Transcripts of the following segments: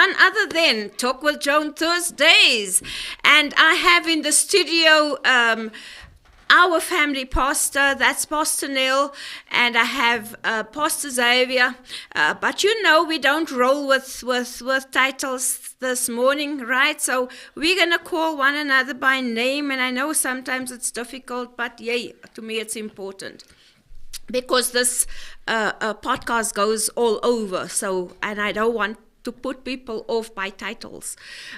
none other than Talk with Joan Thursdays. And I have in the studio our family pastor, that's Pastor Neil, and I have Pastor Xavier. But we don't roll with titles this morning, right? So we're going to call one another by name, and I know sometimes it's difficult, but yay, to me it's important. Because this podcast goes all over, and I don't want to put people off by titles.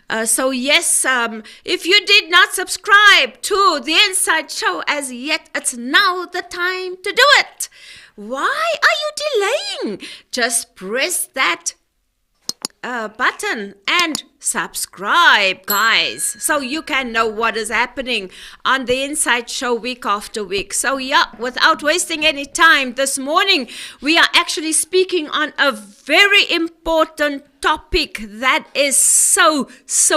If you did not subscribe to the Inside Show as yet, it's now the time to do it. Why are you delaying? Just press that button and subscribe, guys, so you can know what is happening on the Inside Show week after week. So without wasting any time, this morning we are actually speaking on a very important topic that is so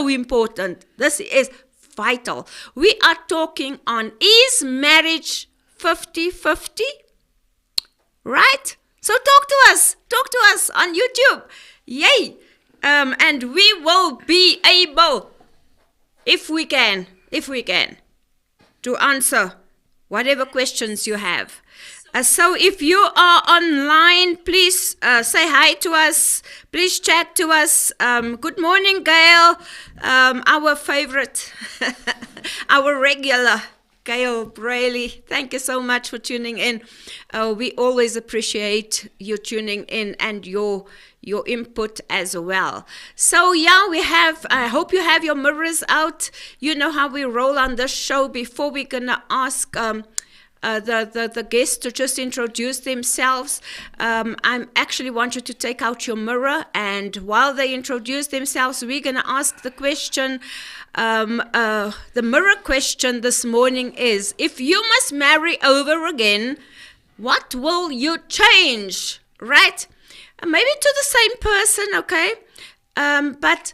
important. This is vital. We are talking on, is marriage 50-50? Right? So talk to us on YouTube. Yay! And we will be able, if we can, to answer whatever questions you have. So if you are online, please say hi to us. Please chat to us. Good morning, Gail, our favorite, our regular, Gail Brayley. Thank you so much for tuning in. We always appreciate you tuning in and your input as well. So we have, I hope you have your mirrors out. You know how we roll on this show. Before we're gonna ask the guests to just introduce themselves, I actually want you to take out your mirror, and while they introduce themselves, we're gonna ask the question. The mirror question this morning is, if you must marry over again, what will you change? Right? Maybe to the same person, okay? But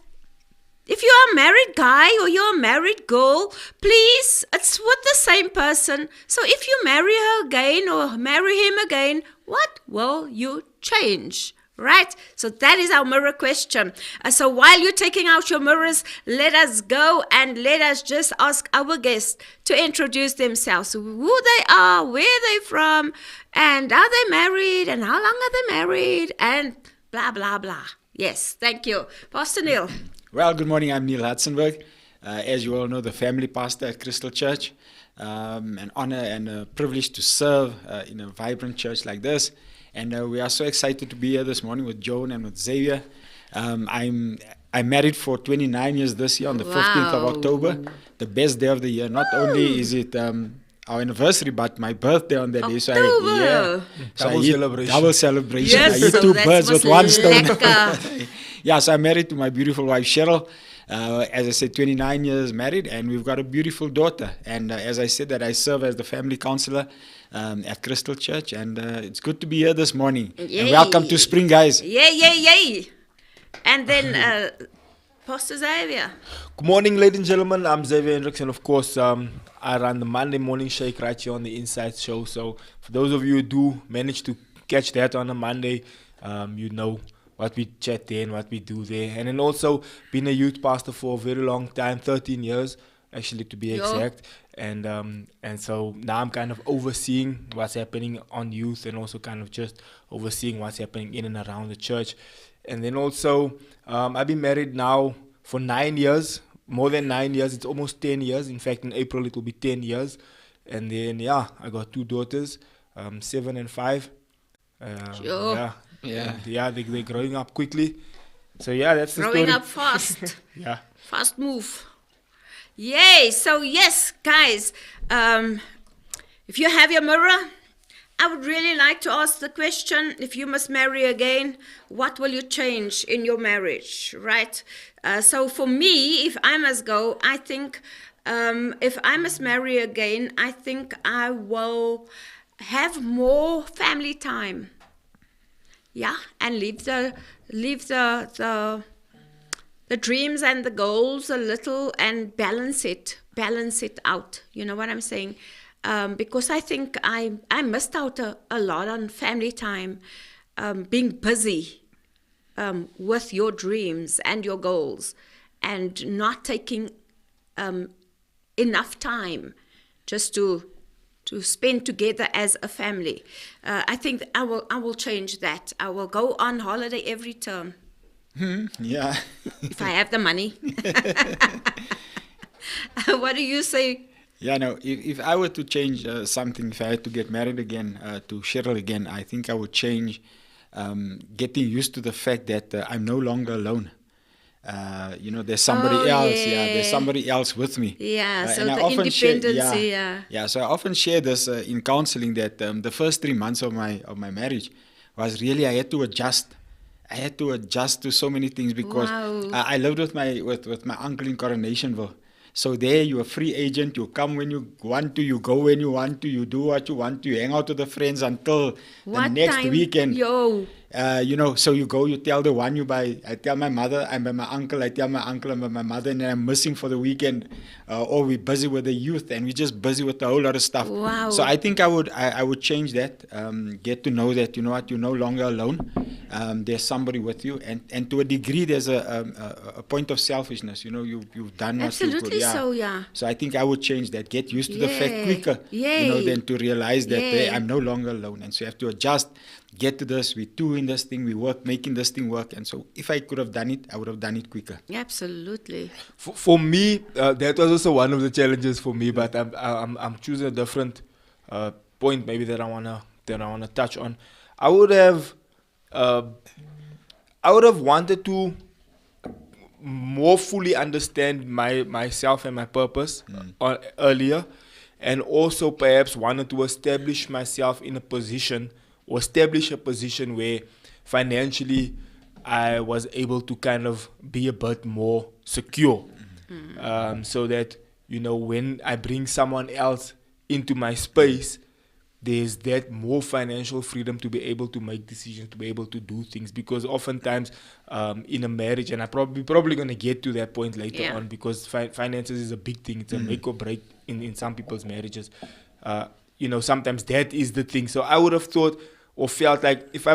if you are a married guy or you're a married girl, please, it's with the same person. So if you marry her again or marry him again, what will you change? Right? So that is our mirror question. So while you're taking out your mirrors, let us go and let us just ask our guests to introduce themselves, who they are, where they're from, and are they married, and how long are they married, and blah, blah, blah. Yes, thank you. Pastor Neil. Well, good morning. I'm Neil Hartzenberg. As you all know, the family pastor at Crystal Church. An honor and a privilege to serve in a vibrant church like this. And we are so excited to be here this morning with Joan and with Xavier. I'm married for 29 years this year on the 15th of October, the best day of the year. Not only is it our anniversary, but my birthday on that day. So double celebration. Yes, I hit two birds with one stone. So I'm married to my beautiful wife, Cheryl. As I said, 29 years married, and we've got a beautiful daughter. And as I said, that I serve as the family counselor at Crystal Church, and it's good to be here this morning. Yay. And welcome to spring, guys. Yay. And then Pastor Xavier. Good morning, ladies and gentlemen. I'm Xavier Hendricks, and of course, I run the Monday Morning Shake right here on the Inside Show. So for those of you who do manage to catch that on a Monday, you know what we chat there and what we do there. And then also been a youth pastor for a very long time, 13 years actually to be exact. And so now I'm kind of overseeing what's happening on youth, and also kind of just overseeing what's happening in and around the church. And then also I've been married now for 9 years, more than 9 years. It's almost 10 years. In fact, in April it will be 10 years. And then I got two daughters, 7 and 5. They're growing up quickly. So that's the growing story. Up fast. Yeah. Fast move. Yay. So yes, guys, if you have your mirror, I would really like to ask the question, if you must marry again, what will you change in your marriage, right? So for me, if I must go, I think if I must marry again, I think I will have more family time. Yeah, and leave the dreams and the goals a little and balance it out. You know what I'm saying? Because I think I missed out a lot on family time, being busy. with your dreams and your goals, and not taking enough time just to spend together as a family. I think I will change that. I will go on holiday every term Yeah. if I have the money. What do you say? Yeah, no, if I were to change something, if I had to get married again to Cheryl again, I think I would change getting used to the fact that I'm no longer alone. There's somebody Oh, else. yeah. Yeah, there's somebody else with me. Yeah, so And I the often independency, yeah. Yeah, so I often share this in counseling that the first 3 months of my marriage was really I had to adjust. I had to adjust to so many things because Wow. I lived with my uncle in Coronationville. So there you're a free agent, you come when you want to, you go when you want to, you do what you want to, you hang out with the friends until the What next time? weekend. Yo. So you go, you tell the one you buy. I tell my mother, I'm by my uncle. I tell my uncle, I'm by my mother, and then I'm missing for the weekend. Or we're busy with the youth, and we're just busy with a whole lot of stuff. Wow. So I think I would change that. Get to know that, you know what, you're no longer alone. There's somebody with you, and to a degree, there's a point of selfishness. You know, you've done what you could. Absolutely so, yeah. So I think I would change that. Get used to the fact Yeah. quicker, Yay. than to realize that hey, Yeah. I'm no longer alone. And so you have to adjust, get to this, we're doing this thing, we work, making this thing work. And so if I could have done it, I would have done it quicker. Absolutely. For me, that was also one of the challenges for me. But I'm choosing a different point maybe that I wanna touch on. I would have wanted to more fully understand myself and my purpose earlier, and also perhaps wanted to establish myself in a position or establish a position where financially I was able to kind of be a bit more secure, so that, you know, when I bring someone else into my space, there's that more financial freedom to be able to make decisions, to be able to do things. Because oftentimes in a marriage, and I'm probably going to get to that point later Yeah. on, because finances is a big thing. It's a make or break in some people's marriages. Sometimes that is the thing. So I would have thought or felt like if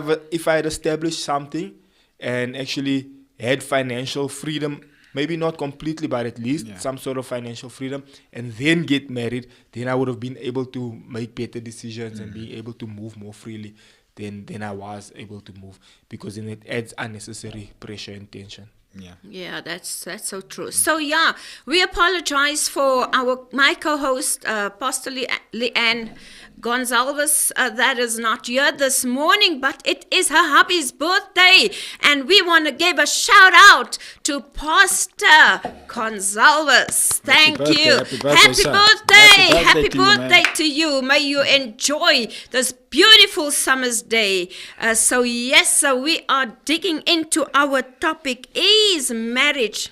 I had established something and actually had financial freedom, maybe not completely, but at least some sort of financial freedom, and then get married, then I would have been able to make better decisions and be able to move more freely than I was able to move, because then it adds unnecessary pressure and tension. Yeah. Yeah, that's so true. So yeah, we apologize for my co-host, Pastor Leanne Gonzalez, that is not here this morning, but it is her hubby's birthday, and we want to give a shout out to Pastor Gonzalez. Thank birthday, you. happy birthday, sir. Happy Happy birthday to you, man. birthday to you. May you enjoy this beautiful summer's day. So we are digging into our topic: is marriage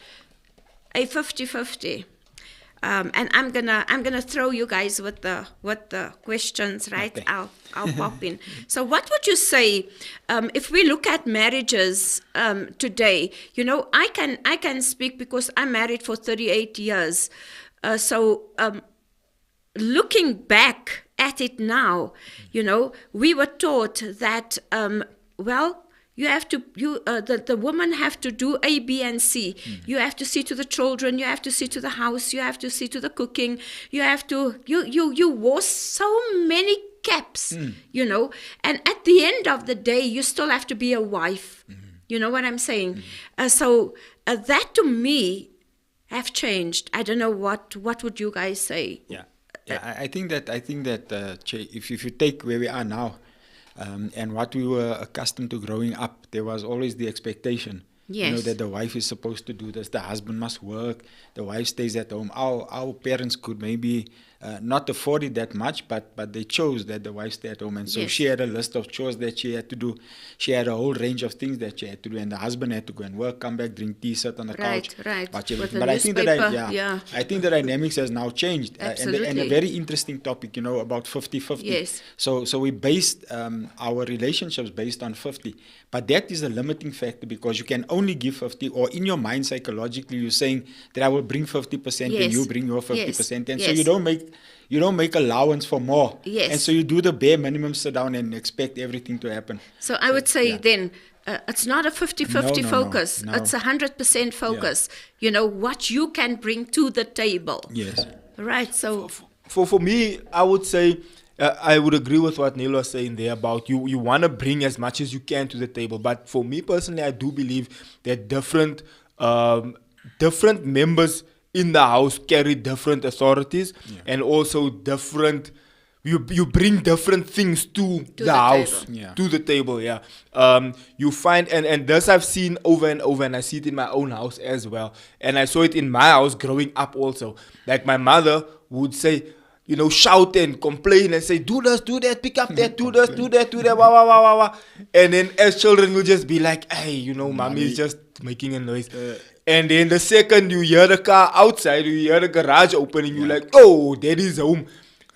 a 50-50? And I'm gonna throw you guys with the questions, right? Okay. I'll pop in. So what would you say if we look at marriages today? You know, I can speak because I'm married for 38 years. Looking back at it now, you know, we were taught that you have to the woman have to do A, B, and C. You have to see to the children. You have to see to the house. You have to see to the cooking. You have to you wore so many caps, you know. And at the end of the day, you still have to be a wife. You know what I'm saying? So that to me have changed. I don't know what would you guys say? Yeah. I think that if you take where we are now. And what we were accustomed to growing up, there was always the expectation, you know, Yes. that the wife is supposed to do this, the husband must work, the wife stays at home. Our parents could maybe not afford it that much, but they chose that the wife stay at home. And so Yes. she had a list of chores that she had to do. She had a whole range of things that she had to do, and the husband had to go and work, come back, drink tea, sit on the couch, Right. watch With everything. the But I think newspaper, I think the dynamics has now changed. And a Absolutely. very interesting topic, you know, about 50-50. Yes. So we based our relationships based on 50. But that is a limiting factor, because you can only give 50, or in your mind psychologically you're saying that I will bring 50% and Yes. you bring your 50%. And so Yes. you don't make allowance for more. Yes. And so you do the bare minimum, sit down and expect everything to happen. So I would say yeah. then it's not a 50-50 No, focus. no. It's 100% focus. You know, what you can bring to the table. Yes. Right, so... For me, I would say I would agree with what Neil was saying there about you want to bring as much as you can to the table. But for me personally, I do believe that different members in the house carry different authorities and also different. You bring different things to the house, to the table, you find, and this I've seen over and over, and I see it in my own house as well. And I saw it in my house growing up also. Like my mother would say, you know, shout and complain and say, do this, do that, pick up that, do this, do that, wah, wah, wah, wah, wah. And then as children, we'll just be like, hey, you know, mommy is just making a noise. And then the second you hear the car outside, you hear the garage opening, you're like, oh, daddy's home.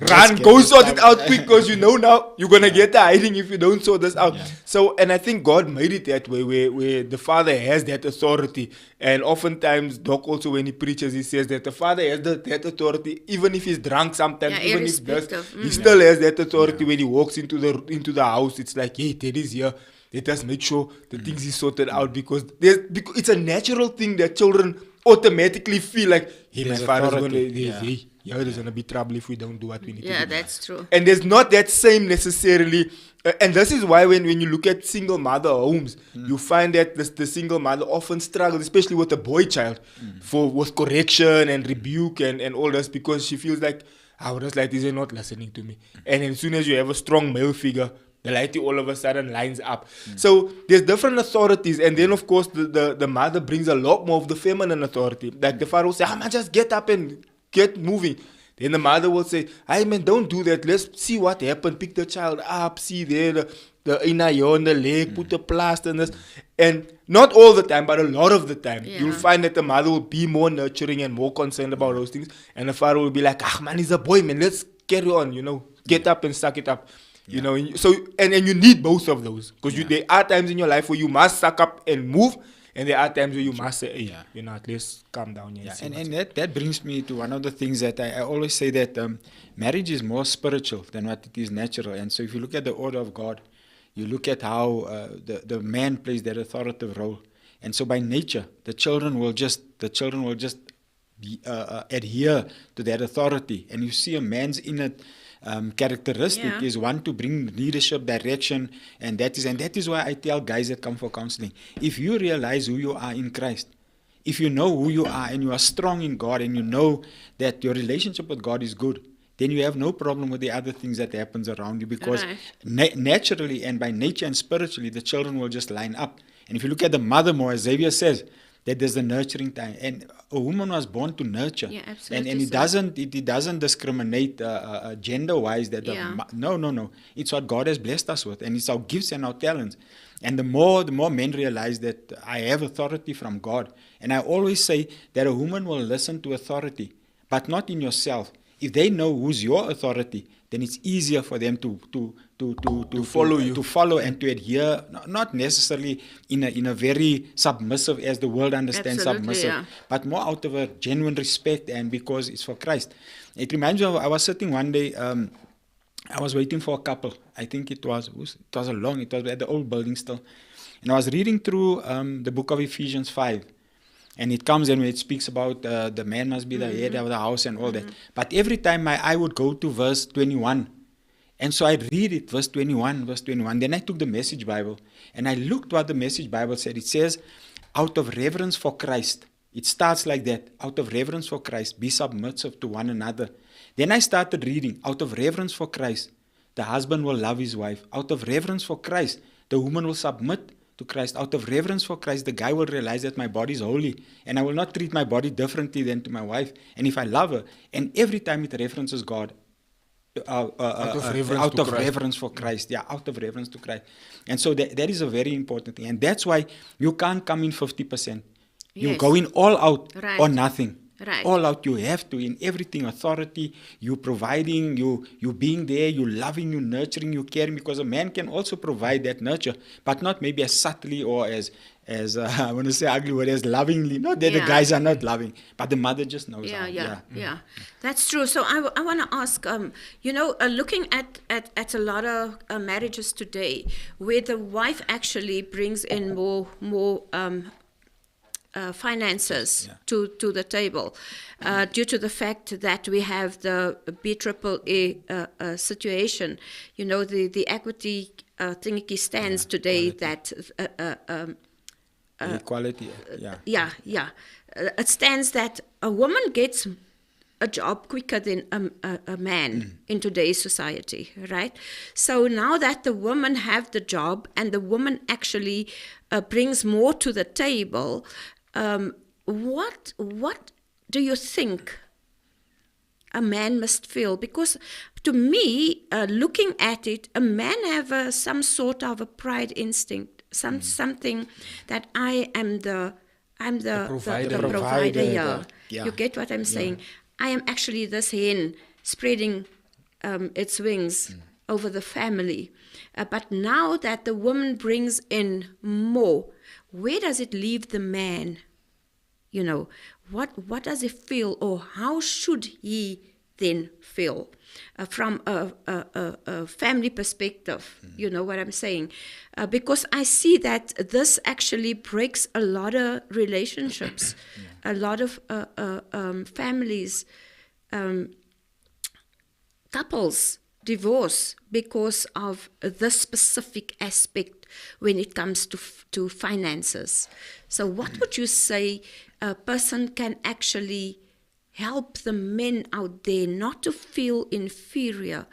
Run, go sort it out quick, because you know now you're going to get the hiding if you don't sort this out. So, and I think God made it that way, where the father has that authority. And oftentimes, Doc also, when he preaches, he says that the father has that authority, even if he's drunk sometimes, even if he still has that authority when he walks into the house. It's like, hey, Teddy's here. Let us make sure the things is sorted out, because it's a natural thing that children automatically feel like, hey, my father's going to... there's going to be trouble if we don't do what we need to do. Yeah, that's true. And there's not that same necessarily. And this is why when you look at single mother homes, you find that the single mother often struggles, especially with a boy child, with correction and rebuke and all this, because she feels like, just like this, they're not listening to me. And as soon as you have a strong male figure, the lighting all of a sudden lines up. So there's different authorities, and then of course the mother brings a lot more of the feminine authority. Like the father will say, just get up and get moving. Then the mother will say, hey man, don't do that. Let's see what happened. Pick the child up. See there, the inner ear on the leg, put the plaster and this. And not all the time, but a lot of the time, you'll find that the mother will be more nurturing and more concerned about those things. And the father will be like, man, he's a boy, man. Let's carry on, you know. Get up and suck it up. You know, so and you need both of those. Because there are times in your life where you must suck up and move. And there are times where you must say, hey, you know, at least calm down. And that brings me to one of the things that I always say, that marriage is more spiritual than what it is natural. And so if you look at the order of God, you look at how the man plays that authoritative role. And so by nature, the children will just adhere to that authority. And you see a man's inner characteristic is one to bring leadership, direction, and that is why I tell guys that come for counseling, if you realize who you are in Christ, if you know who you are and you are strong in God, and you know that your relationship with God is good, then you have no problem with the other things that happens around you, because naturally and by nature and spiritually, the children will just line up. And if you look at the mother more, as Xavier says, that there's the nurturing time, and a woman was born to nurture, and it doesn't discriminate gender-wise. No, it's what God has blessed us with, and it's our gifts and our talents. And the more men realize that I have authority from God, and I always say that a woman will listen to authority, but not in yourself. If they know who's your authority, then it's easier for them to follow you, to follow and to adhere, not necessarily in a very submissive, as the world understands submissive, but more out of a genuine respect, and because it's for Christ. It reminds me of, I was sitting one day, I was waiting for a couple. I think it was at the old building still, and I was reading through the book of Ephesians 5. And it comes and it speaks about the man must be the head of the house and all that. But every time my eye would go to verse 21. And so I read it, verse 21. Then I took the Message Bible and I looked what the Message Bible said. It says, out of reverence for Christ. It starts like that. Out of reverence for Christ, be submissive to one another. Then I started reading, out of reverence for Christ, the husband will love his wife. Out of reverence for Christ, the woman will submit to Christ. Out of reverence for Christ, the guy will realize that my body is holy and I will not treat my body differently than to my wife. And if I love her, and every time it references God, out of reverence for Christ. Yeah, out of reverence to Christ. And so that is a very important thing. And that's why you can't come in 50%. You go in all out or nothing. Right. All out, you have to, in everything, authority, you providing, you being there, you loving, you nurturing, you caring, because a man can also provide that nurture, but not maybe as subtly or as I want to say ugly word, as lovingly. Not that the Yeah. guys are not loving, but the mother just knows Yeah, how. yeah. That's true. So I want to ask, looking at a lot of marriages today, where the wife actually brings in more finances Yeah. to the table, due to the fact that we have the BAAA situation. The equity thingy stands today that. Equality, yeah. It stands that a woman gets a job quicker than a man in today's society, right? So now that the women have the job and the woman actually brings more to the table, what do you think a man must feel? Because to me, looking at it, a man have some sort of a pride instinct, something that I'm the provider. the provider. Yeah. Yeah. You get what I'm saying? I am actually this hen spreading its wings over the family. But now that the woman brings in more, where does it leave the man? What does he feel, or how should he then feel from a family perspective? You know what I'm saying? Because I see that this actually breaks a lot of relationships, a lot of families, couples divorce because of this specific aspect when it comes to finances. So what would you say a person can actually help the men out there not to feel inferior,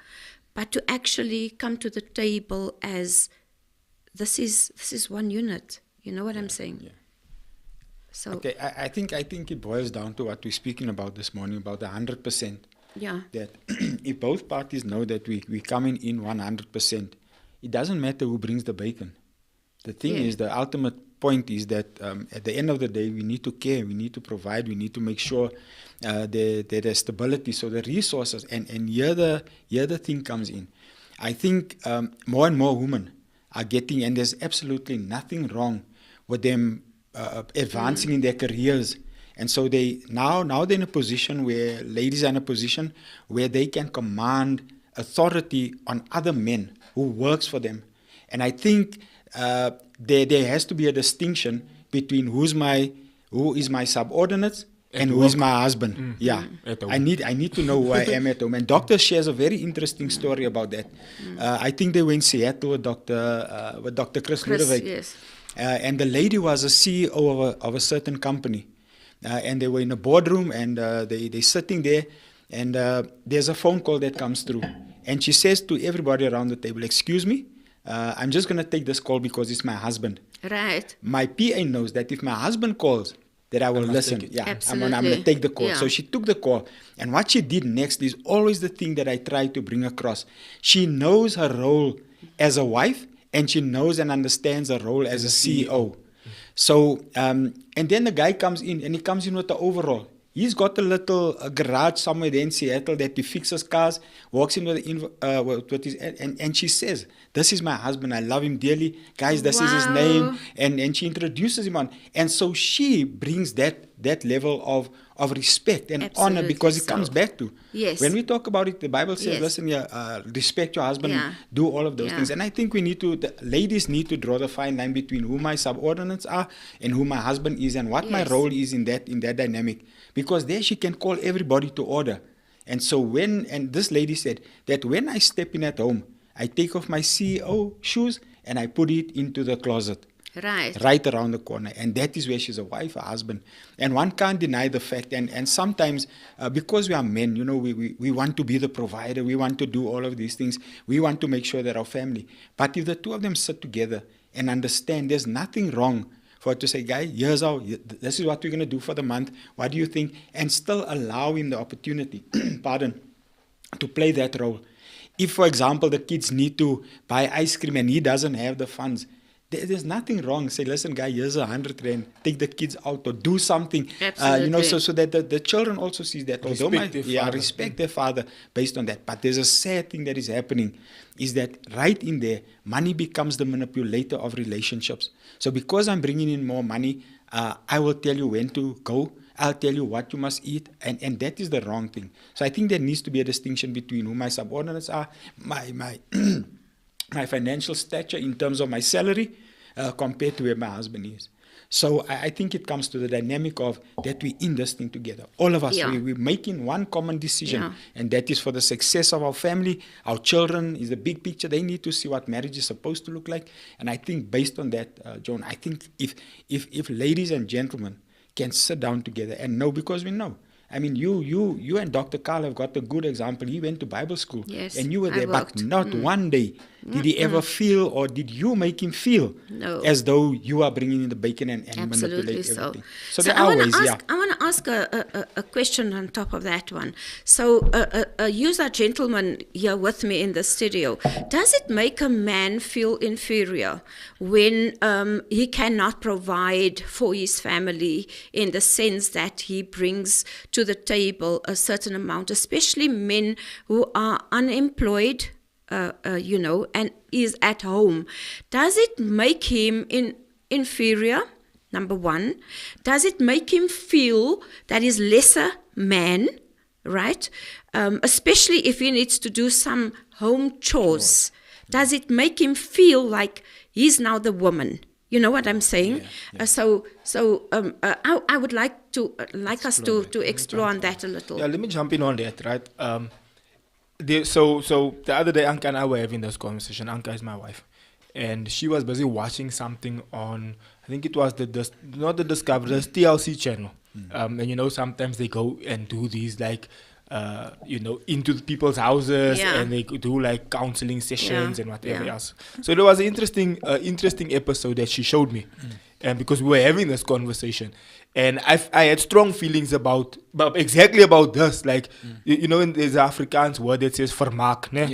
but to actually come to the table as this is one unit? You know what I'm saying? Yeah. So Okay, I think it boils down to what we're speaking about this morning, about the 100%. yeah. That if both parties know that we're coming in 100%, it doesn't matter who brings the bacon. The thing Yeah. is, the ultimate point is that at the end of the day, we need to care, we need to provide, we need to make sure there's stability, so the resources, and here the thing comes in. I think more and more women are getting, and there's absolutely nothing wrong with them advancing in their careers. And so now they're in a position where ladies are in a position where they can command authority on other men who works for them. And I think there has to be a distinction between who is my subordinate and who is my husband. Yeah, At home. I need to know who I am at home. And Doctor shares a very interesting story about that. I think they were in Seattle with Dr. Chris Ludwig. Yes. And the lady was a CEO of a certain company. And they were in a boardroom, and they're sitting there, and there's a phone call that comes through. And she says to everybody around the table, "Excuse me, I'm just going to take this call because it's my husband. Right. My PA knows that if my husband calls, that I will listen. take it. Yeah, I'm Absolutely. going to take the call." Yeah. So she took the call. And what she did next is always the thing that I try to bring across. She knows her role as a wife, and she knows and understands her role as a CEO. So, and then the guy comes in, and he comes in with the overall. He's got a little garage somewhere there in Seattle that he fixes cars, walks in with his, and she says, "This is my husband, I love him dearly. Guys, this is his Wow. name." And she introduces him on. And so she brings that level of respect and honor, Absolutely because it so. comes back to. Yes. When we talk about it, the Bible says, Yes. listen, respect your husband, Yeah. do all of those Yeah. things. And I think the ladies need to draw the fine line between who my subordinates are and who my husband is, and what my Yes. role is in that dynamic. Because there she can call everybody to order. And so and this lady said that when I step in at home, I take off my CEO shoes and I put it into the closet. Right around the corner. And that is where she's a wife, a husband. And one can't deny the fact. And sometimes, because we are men, we want to be the provider. We want to do all of these things. We want to make sure that our family. But if the two of them sit together and understand there's nothing wrong for her to say, "Guy, this is what we're going to do for the month. What do you think?" And still allow him the opportunity, to play that role. If, for example, the kids need to buy ice cream and he doesn't have the funds, there's nothing wrong. Say, listen, guy, here's 100 rand. Take the kids out or do something. Absolutely. So that the children also sees that. Respect their father based on that. But there's a sad thing that is happening, is that right in there, money becomes the manipulator of relationships. So because I'm bringing in more money, I will tell you when to go. I'll tell you what you must eat, and that is the wrong thing. So I think there needs to be a distinction between who my subordinates are, my my financial stature in terms of my salary, compared to where my husband is. So I think it comes to the dynamic of that we in this thing together. All of us, we're making one common decision, and that is for the success of our family. Our children is the big picture. They need to see what marriage is supposed to look like. And I think based on that, Joan, I think if ladies and gentlemen can sit down together and know, because we know. I mean, you and Dr. Carl have got a good example. He went to Bible school, and you were there, but not one day did he ever feel, or did you make him feel as though you are bringing in the bacon and manipulate everything. So there are ways, I want to ask a question on top of that one. So you're a gentleman here with me in the studio. Does it make a man feel inferior when he cannot provide for his family, in the sense that he brings to the table a certain amount, especially men who are unemployed, and is at home? Does it make him inferior? Number one. Does it make him feel that he's lesser man, right? Especially if he needs to do some home chores. Does it make him feel like he's now the woman? You know what I'm saying? I would like us to explore on that a little. Yeah, let me jump in on that, right? So the other day, Anka and I were having this conversation. Anka is my wife, and she was busy watching something on, I think it was not the Discovery, the TLC channel. And sometimes they go and do these like, into the people's houses, and they do like counseling sessions and whatever else. So there was an interesting episode that she showed me, and because we were having this conversation, and I had strong feelings about this, like there's an Afrikaans word that says vermaak, ne?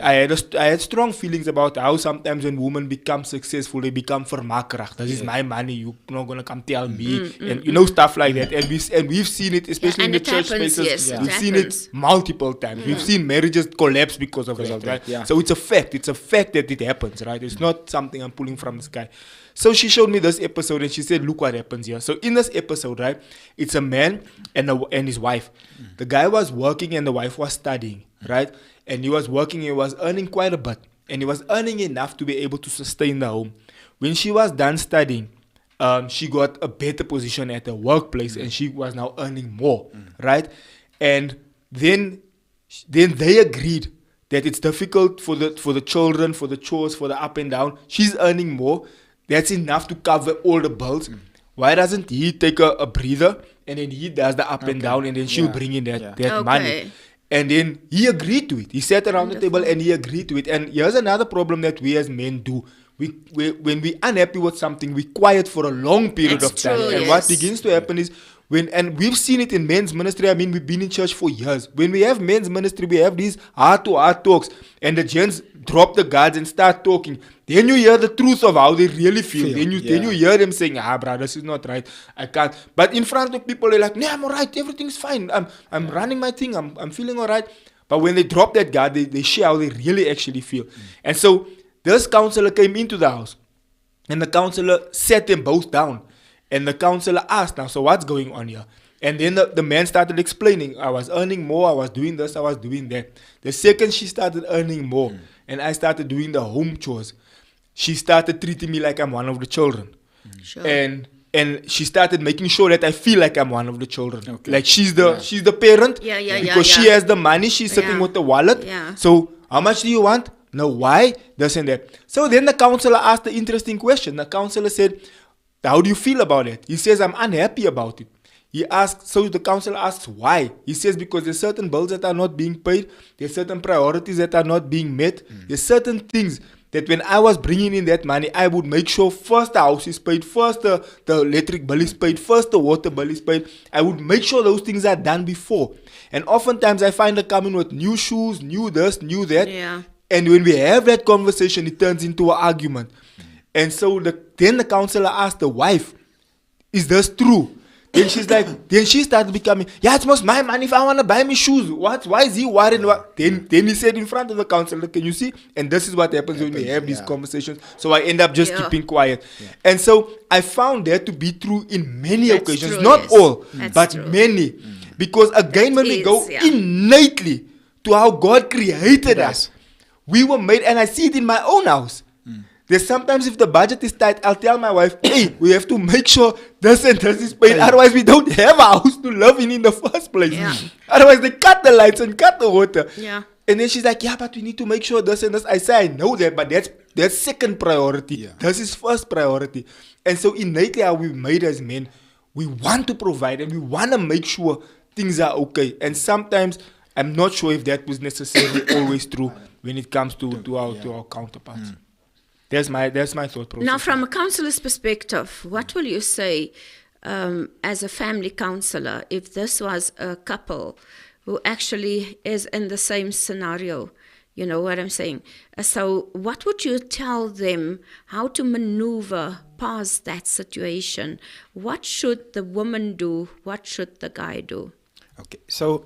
I had strong feelings about how sometimes when women become successful, they become vermakerig. This is my money, you're not gonna come tell me, and stuff like that. And we've seen it, especially in the church spaces. We've seen it multiple times. We've seen marriages collapse because of that, right? So it's a fact. It's a fact that it happens, right? It's not something I'm pulling from the sky. So she showed me this episode and she said, look what happens here. So in this episode, right, it's a man and his wife. The guy was working and the wife was studying, right? And he was working, he was earning quite a bit. And he was earning enough to be able to sustain the home. When she was done studying, she got a better position at the workplace and she was now earning more, right? And then they agreed that it's difficult for the children, for the chores, for the up and down. She's earning more. That's enough to cover all the bills. Why doesn't he take a breather and then he does the up and down and then she'll bring in that money? And then he agreed to it. He sat around the table and he agreed to it. And here's another problem that we as men do. When we're unhappy with something, we quiet for a long period of time. And what begins to happen is, and we've seen it in men's ministry. I mean, we've been in church for years. When we have men's ministry, we have these heart-to-heart talks, and the gents drop the guards and start talking. Then you hear the truth of how they really feel. Then you hear them saying, brother, this is not right. I can't. But in front of people, they're like, no, I'm all right. Everything's fine. I'm running my thing. I'm feeling all right. But when they drop that guard, they share how they really actually feel. And so this counselor came into the house, and the counselor sat them both down. And the counselor asked, now, so what's going on here? And then the man started explaining, I was earning more, I was doing this, I was doing that. The second she started earning more, and I started doing the home chores, she started treating me like I'm one of the children. Sure. And she started making sure that I feel like I'm one of the children. Okay. Like she's the parent. Because she has the money, she's sitting with the wallet. So how much do you want? No, why? This and that. So then the counselor asked the interesting question. The counselor said, how do you feel about it? He says, I'm unhappy about it. So the counselor asks why. He says, because there's certain bills that are not being paid. There's certain priorities that are not being met. There's certain things that when I was bringing in that money, I would make sure first the house is paid, first the electric bill is paid, first the water bill is paid. I would make sure those things are done before. And oftentimes I find her coming with new shoes, new this, new that. Yeah. And when we have that conversation, it turns into an argument. And so then the counselor asked the wife, is this true? Then she's like, then she started becoming, yeah, it's most my money if I want to buy me shoes. What? Why is he worried? What? Then he said in front of the counselor, can you see? And this is what happens when we have these conversations. So I end up just keeping quiet. Yeah. And so I found that to be true in many That's occasions. true, Not yes. all, That's but true. many. Because again, when we is, go yeah. innately to how God created Yes. us, we were made, and I see it in my own house. There's sometimes if the budget is tight, I'll tell my wife, hey, we have to make sure this and this is paid. Otherwise, we don't have a house to live in the first place. Yeah. Otherwise, they cut the lights and cut the water. Yeah. And then she's like, yeah, but we need to make sure this and this. I say, I know that, but that's second priority. Yeah. This is first priority. And so innately how we made as men, we want to provide and we want to make sure things are okay. And sometimes I'm not sure if that was necessarily always true when it comes to our counterparts. That's my thought process. Now, from a counselor's perspective, what will you say as a family counselor if this was a couple who actually is in the same scenario? You know what I'm saying? So what would you tell them how to maneuver past that situation? What should the woman do? What should the guy do? Okay, so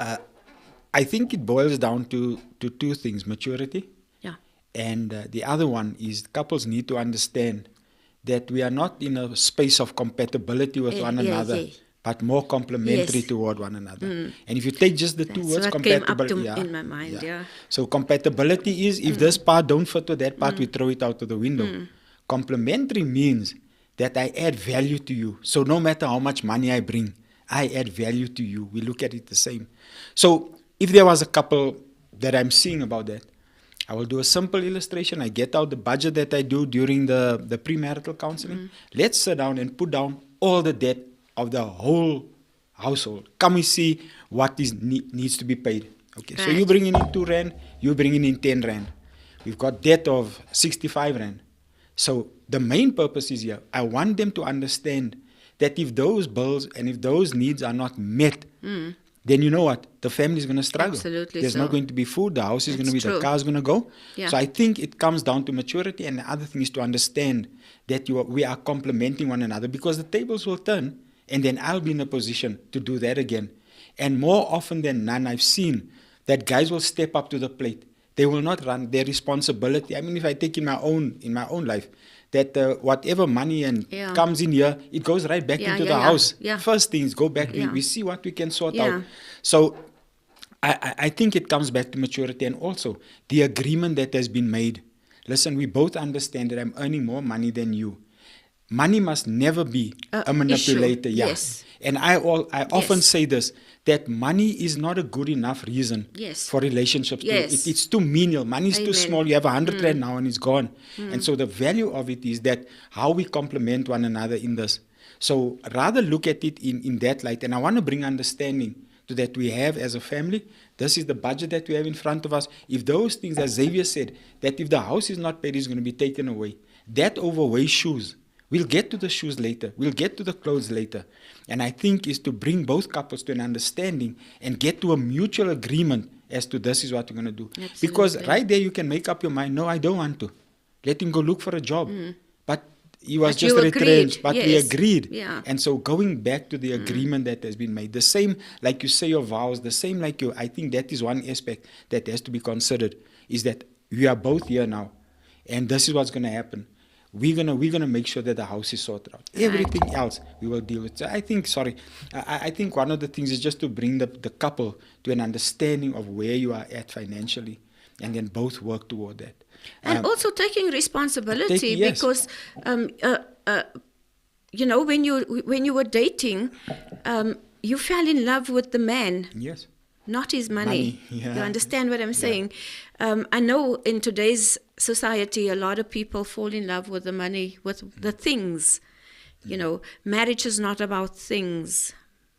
I think it boils down to two things: maturity, Yeah. and the other one is couples need to understand that we are not in a space of compatibility with one another, but more complementary Yes. toward one another. And if you take just the two That's words, what came up compatibility, in my mind, yeah. So compatibility is if this part don't fit with that part, we throw it out of the window. Complementary means that I add value to you. So no matter how much money I bring, I add value to you. We look at it the same. So if there was a couple that I'm seeing about that, I will do a simple illustration. I get out the budget that I do during the premarital counseling. Let's sit down and put down all the debt of the whole household. Come and see what needs to be paid. Okay, so Right. you bringing in 2 rand, you bringing in 10 rand. We've got debt of 65 rand. So the main purpose is here. I want them to understand that if those bills and if those needs are not met, then you know what? The family is going to struggle. Absolutely There's so. not going to be food. The house is going to be, That's true. the car is going to go. Yeah. So I think it comes down to maturity. And the other thing is to understand that we are complementing one another, because the tables will turn and then I'll be in a position to do that again. And more often than none, I've seen that guys will step up to the plate. They will not run their responsibility. I mean, if I take in my own life, that whatever money and Yeah. comes in here, it goes right back into the house. Yeah. First things go back. Yeah. We see what we can sort Yeah. out. So I think it comes back to maturity and also the agreement that has been made. Listen, we both understand that I'm earning more money than you. Money must never be a manipulator. issue. Yeah. Yes. And I often Yes. say this, that money is not a good enough reason Yes. for relationships. Yes. It's too menial. Money is too Amen. small. You have 100 rand now and it's gone. And so the value of it is that how we complement one another in this. So rather look at it in that light. And I want to bring understanding to that we have as a family. This is the budget that we have in front of us. If those things, as Xavier said, that if the house is not paid, it's going to be taken away. That overweighs shoes. We'll get to the shoes later. We'll get to the clothes later. And I think is to bring both couples to an understanding and get to a mutual agreement as to this is what we're going to do. Absolutely. Because right there you can make up your mind, no, I don't want to. Let him go look for a job. But he was But just you agreed. retrenched. But we Yes. agreed. Yeah. And so going back to the agreement that has been made, the same like you say your vows, the same like you, I think that is one aspect that has to be considered, is that we are both here now. And this is what's going to happen. We're gonna make sure that the house is sorted out. Everything else we will deal with. So I think one of the things is just to bring the couple to an understanding of where you are at financially, and then both work toward that. And also taking responsibility, yes. because you know, when you were dating, you fell in love with the man, Yes. not his money. Yeah. You understand what I'm saying? I know in today's society, a lot of people fall in love with the money, with the things. You know, marriage is not about things.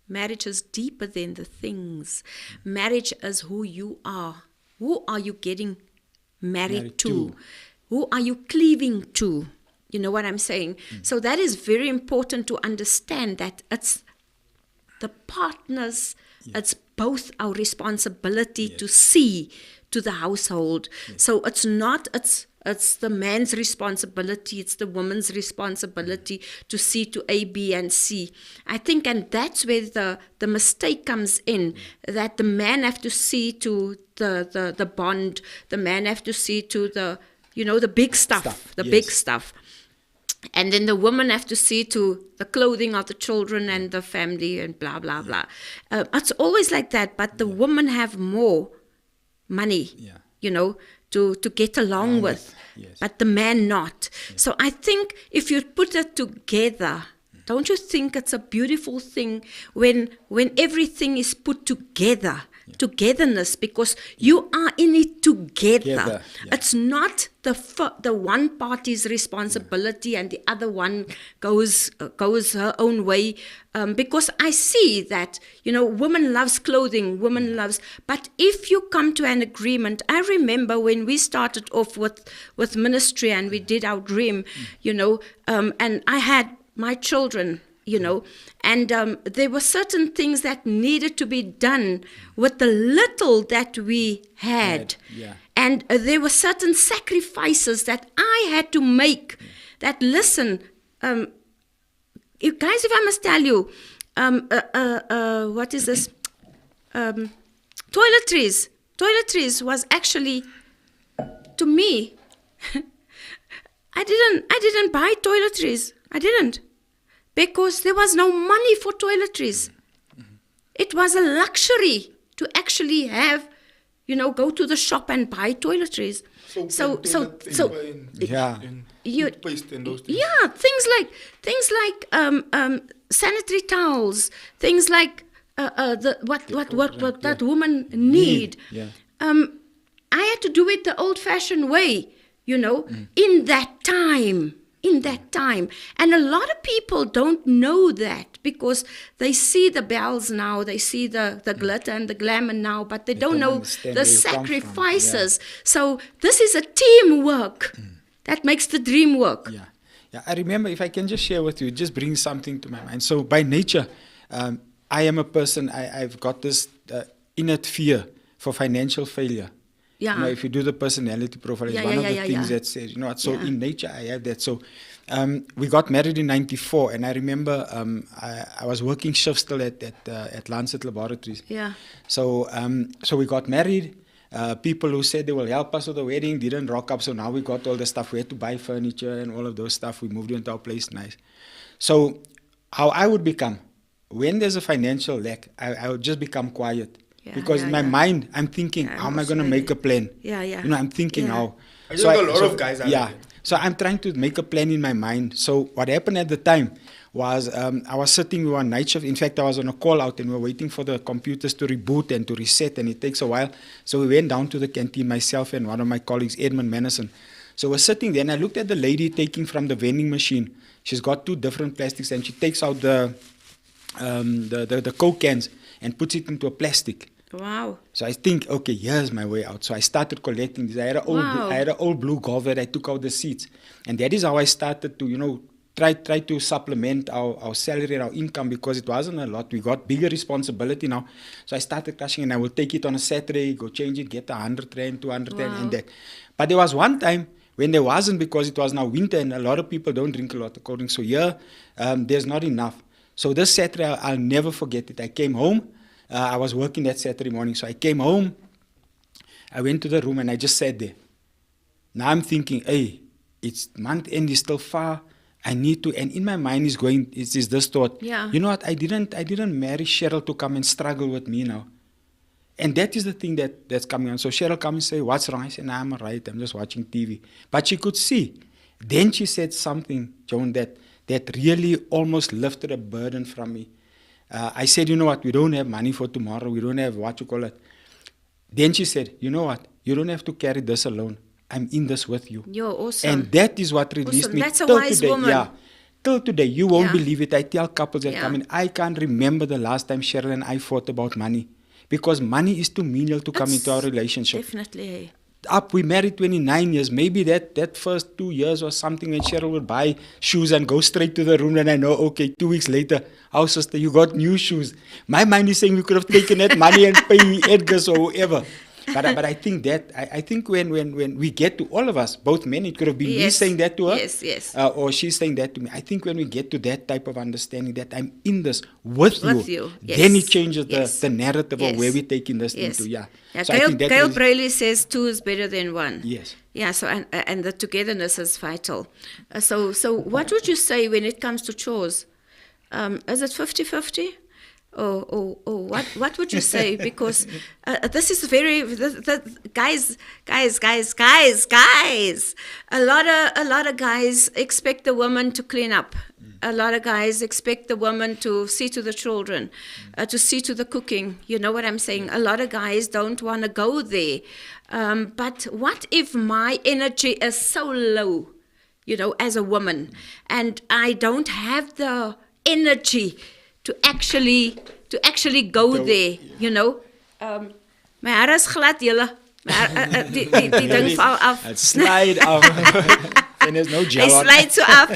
Marriage is deeper than the things. Marriage is who you are. Who are you getting married to? Who are you cleaving to? You know what I'm saying? So that is very important to understand, that it's the partners, it's both our responsibility to see to the household. So it's it's the man's responsibility, it's the woman's responsibility to see to A, B, and C. I think, and that's where the mistake comes in, that the man have to see to the bond, the man have to see to the, the big stuff, the big stuff. And then the woman have to see to the clothing of the children and the family and blah, blah, blah. It's always like that, but the women have more money, to get along with, but the man not. So I think if you put it together, don't you think it's a beautiful thing when everything is put together? Togetherness, because you are in it together. It's not the one party's responsibility and the other one goes her own way. Because I see that, woman loves clothing, woman loves, but if you come to an agreement, I remember when we started off with ministry and we did our dream, and I had my children, and there were certain things that needed to be done with the little that we had. And there were certain sacrifices that I had to make. That, listen, guys, if I must tell you, what is this? Toiletries was actually, to me, I didn't buy toiletries. I didn't. Because there was no money for toiletries. It was a luxury to actually have, go to the shop and buy toiletries. So toothpaste and those things. Yeah, things like sanitary towels, things like what that woman need. I had to do it the old-fashioned way, in that time. And a lot of people don't know that because they see the bells now, they see the glitter and the glamour now, but they don't know the sacrifices. So this is a teamwork that makes the dream work. Yeah, I remember, if I can just share with you, just bring something to my mind. So by nature, I am a person, I've got this innate fear for financial failure. If you do the personality profile, it's one of the things that says, so in nature I have that. So we got married in 94, and I remember I was working shifts still at Lancet Laboratories. So we got married. People who said they will help us with the wedding didn't rock up, so now we got all the stuff. We had to buy furniture and all of those stuff. We moved into our place, nice. So how I would become, when there's a financial lack, I would just become quiet. Because in my mind, I'm thinking, how am I going to make a plan? I'm thinking how. I think a lot of guys are like that. So I'm trying to make a plan in my mind. So what happened at the time was I was sitting, we were on night shift. In fact, I was on a call out and we were waiting for the computers to reboot and to reset, and it takes a while. So we went down to the canteen, myself and one of my colleagues, Edmund Manison. So we're sitting there and I looked at the lady taking from the vending machine. She's got two different plastics and she takes out the Coke cans and puts it into a plastic. Wow. So I think, okay, here's my way out. So I started collecting this. I had an old blue Golf that I took out the seats. And that is how I started to, try to supplement our salary and our income, because it wasn't a lot. We got bigger responsibility now. So I started cashing, and I would take it on a Saturday, go change it, get 100 Rand, 200 Rand, and that. But there was one time when there wasn't, because it was now winter and a lot of people don't drink a lot of cold drink. So here, there's not enough. So this Saturday, I'll never forget it. I came home. I was working that Saturday morning. So I came home. I went to the room and I just sat there. Now I'm thinking, hey, it's month end is still far. I need to, and in my mind is this thought. Yeah. You know what? I didn't marry Cheryl to come and struggle with me now. And that is the thing that's coming on. So Cheryl come and say, what's wrong? I said, nah, I'm all right. I'm just watching TV. But she could see. Then she said something, Joan, that really almost lifted a burden from me. I said, you know what? We don't have money for tomorrow. We don't have what you call it. Then she said, you know what? You don't have to carry this alone. I'm in this with you. You're awesome. And that is what released me. That's a wise today. woman. Yeah. Till today, you won't believe it. I tell couples that come in, I can't remember the last time Cheryl and I fought about money. Because money is too menial to come into our relationship. Definitely. We married 29 years. Maybe that first 2 years was something when Cheryl would buy shoes and go straight to the room, and I know, okay, 2 weeks later, oh sister, you got new shoes. My mind is saying we could have taken that money and pay Edgar's or whoever. But I think that I think when we get to all of us, both men, it could have been me Yes. saying that to her, Yes. or she's saying that to me. I think when we get to that type of understanding that I'm in this with you, Yes. then it changes Yes. the narrative of Yes. where we're taking this Yes. into. Yeah. Yeah, So I Gail, think that Gail is- Brayley says 2 is better than 1. Yes. Yeah, so and the togetherness is vital. So what would you say when it comes to chores? Is it 50-50? Or what would you say? Because this is very guys. A lot of guys expect the woman to clean up. A lot of guys expect the woman to see to the children, to see to the cooking. You know what I'm saying? A lot of guys don't want to go there. But what if my energy is so low, as a woman, and I don't have the energy to actually go there, My haar is glad, julle. Die ding val af. Het slide af. And there's no gel Hy on. slide so af.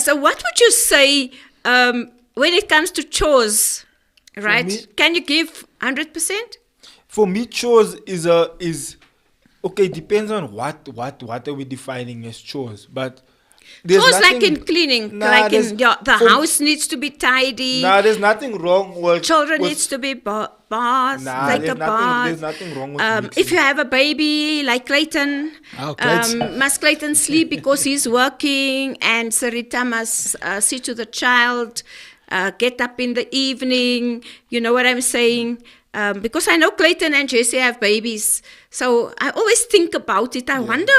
So what would you say when it comes to chores, right? me- Can you give 100%? For me, chores is okay. Depends on what are we defining as chores, but there's Chores like nothing- in cleaning, Nah, like there's- in the for- house needs to be tidy. Nah, there's nothing wrong with Children with- needs to be bath, Nah, like there's a nothing- bath. there's nothing wrong with If mixing. you have a baby like Clayton, Oh, Clayton. must Clayton sleep because he's working, and Sarita must see to the child, get up in the evening. You know what I'm saying? Because I know Clayton and Jesse have babies, so I always think about it. I wonder.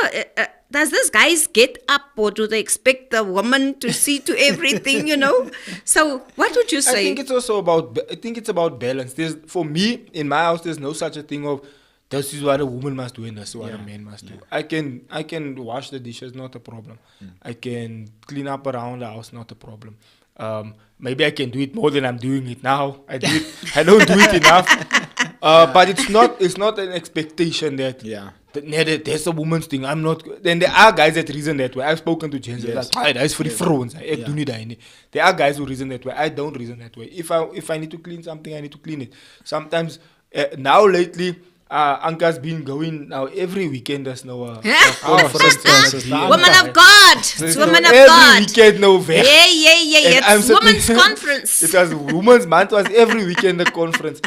Does this guys get up, or do they expect the woman to see to everything, So what would you say? I think it's also about balance. For me, in my house, there's no such a thing of this is what a woman must do and this is what a man must do. I can wash the dishes, not a problem. I can clean up around the house, not a problem. Maybe I can do it more than I'm doing it now. I don't do it enough. But it's not an expectation that Yeah. There's a woman's thing. I'm not. Then there are guys that reason that way. I've spoken to James. Yes. Like, that is for the frauds. There are guys who reason that way. I don't reason that way. If I need to clean something, I need to clean it. Sometimes now lately, Anka's been going now every weekend. There's no conference. Woman of God. It's woman of every God. weekend no vet. Yeah. And I'm It's sitting- women's conference. It was Women's Month. Was every weekend the conference,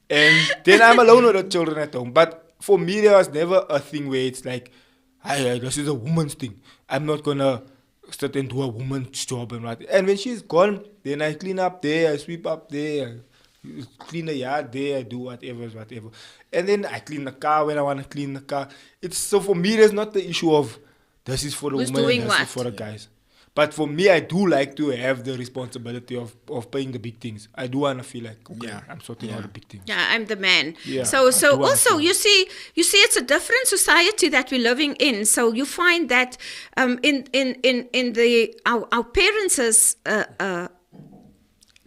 and then I'm alone with the children at home. But for me, there was never a thing where it's like, "Hey, this is a woman's thing. I'm not gonna sit and do a woman's job and what." And when she's gone, then I clean up there, I sweep up there, I clean the yard there, I do whatever. And then I clean the car when I want to clean the car. So for me, there's not the issue of this is for the Who's woman doing and this what? is for the guys. But for me, I do like to have the responsibility of paying the big things. I do want to feel like, okay, Yeah. I'm sorting out the big things. Yeah, I'm the man. Yeah, So I do also understand. you see it's a different society that we're living in. So you find that in our parents'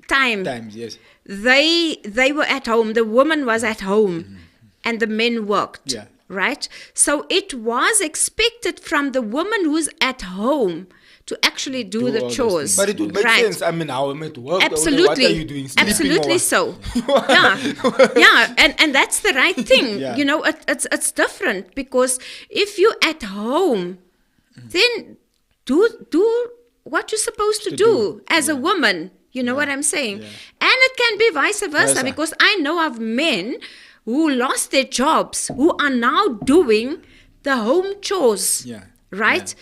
time, Times, yes. they were at home. The woman was at home, and the men worked. Yeah. Right. So it was expected from the woman who's at home to actually do Do the all those chores. things. But it would make Right. sense. I mean, now I'm at work. Absolutely. What are you doing? Sleeping Absolutely or so. Yeah, and that's the right thing. Yeah. It's different, because if you're at home, then do what you're supposed to do as a woman. You know what I'm saying? Yeah. And it can be vice versa, Versa. because I know of men who lost their jobs, who are now doing the home chores. Yeah. Right?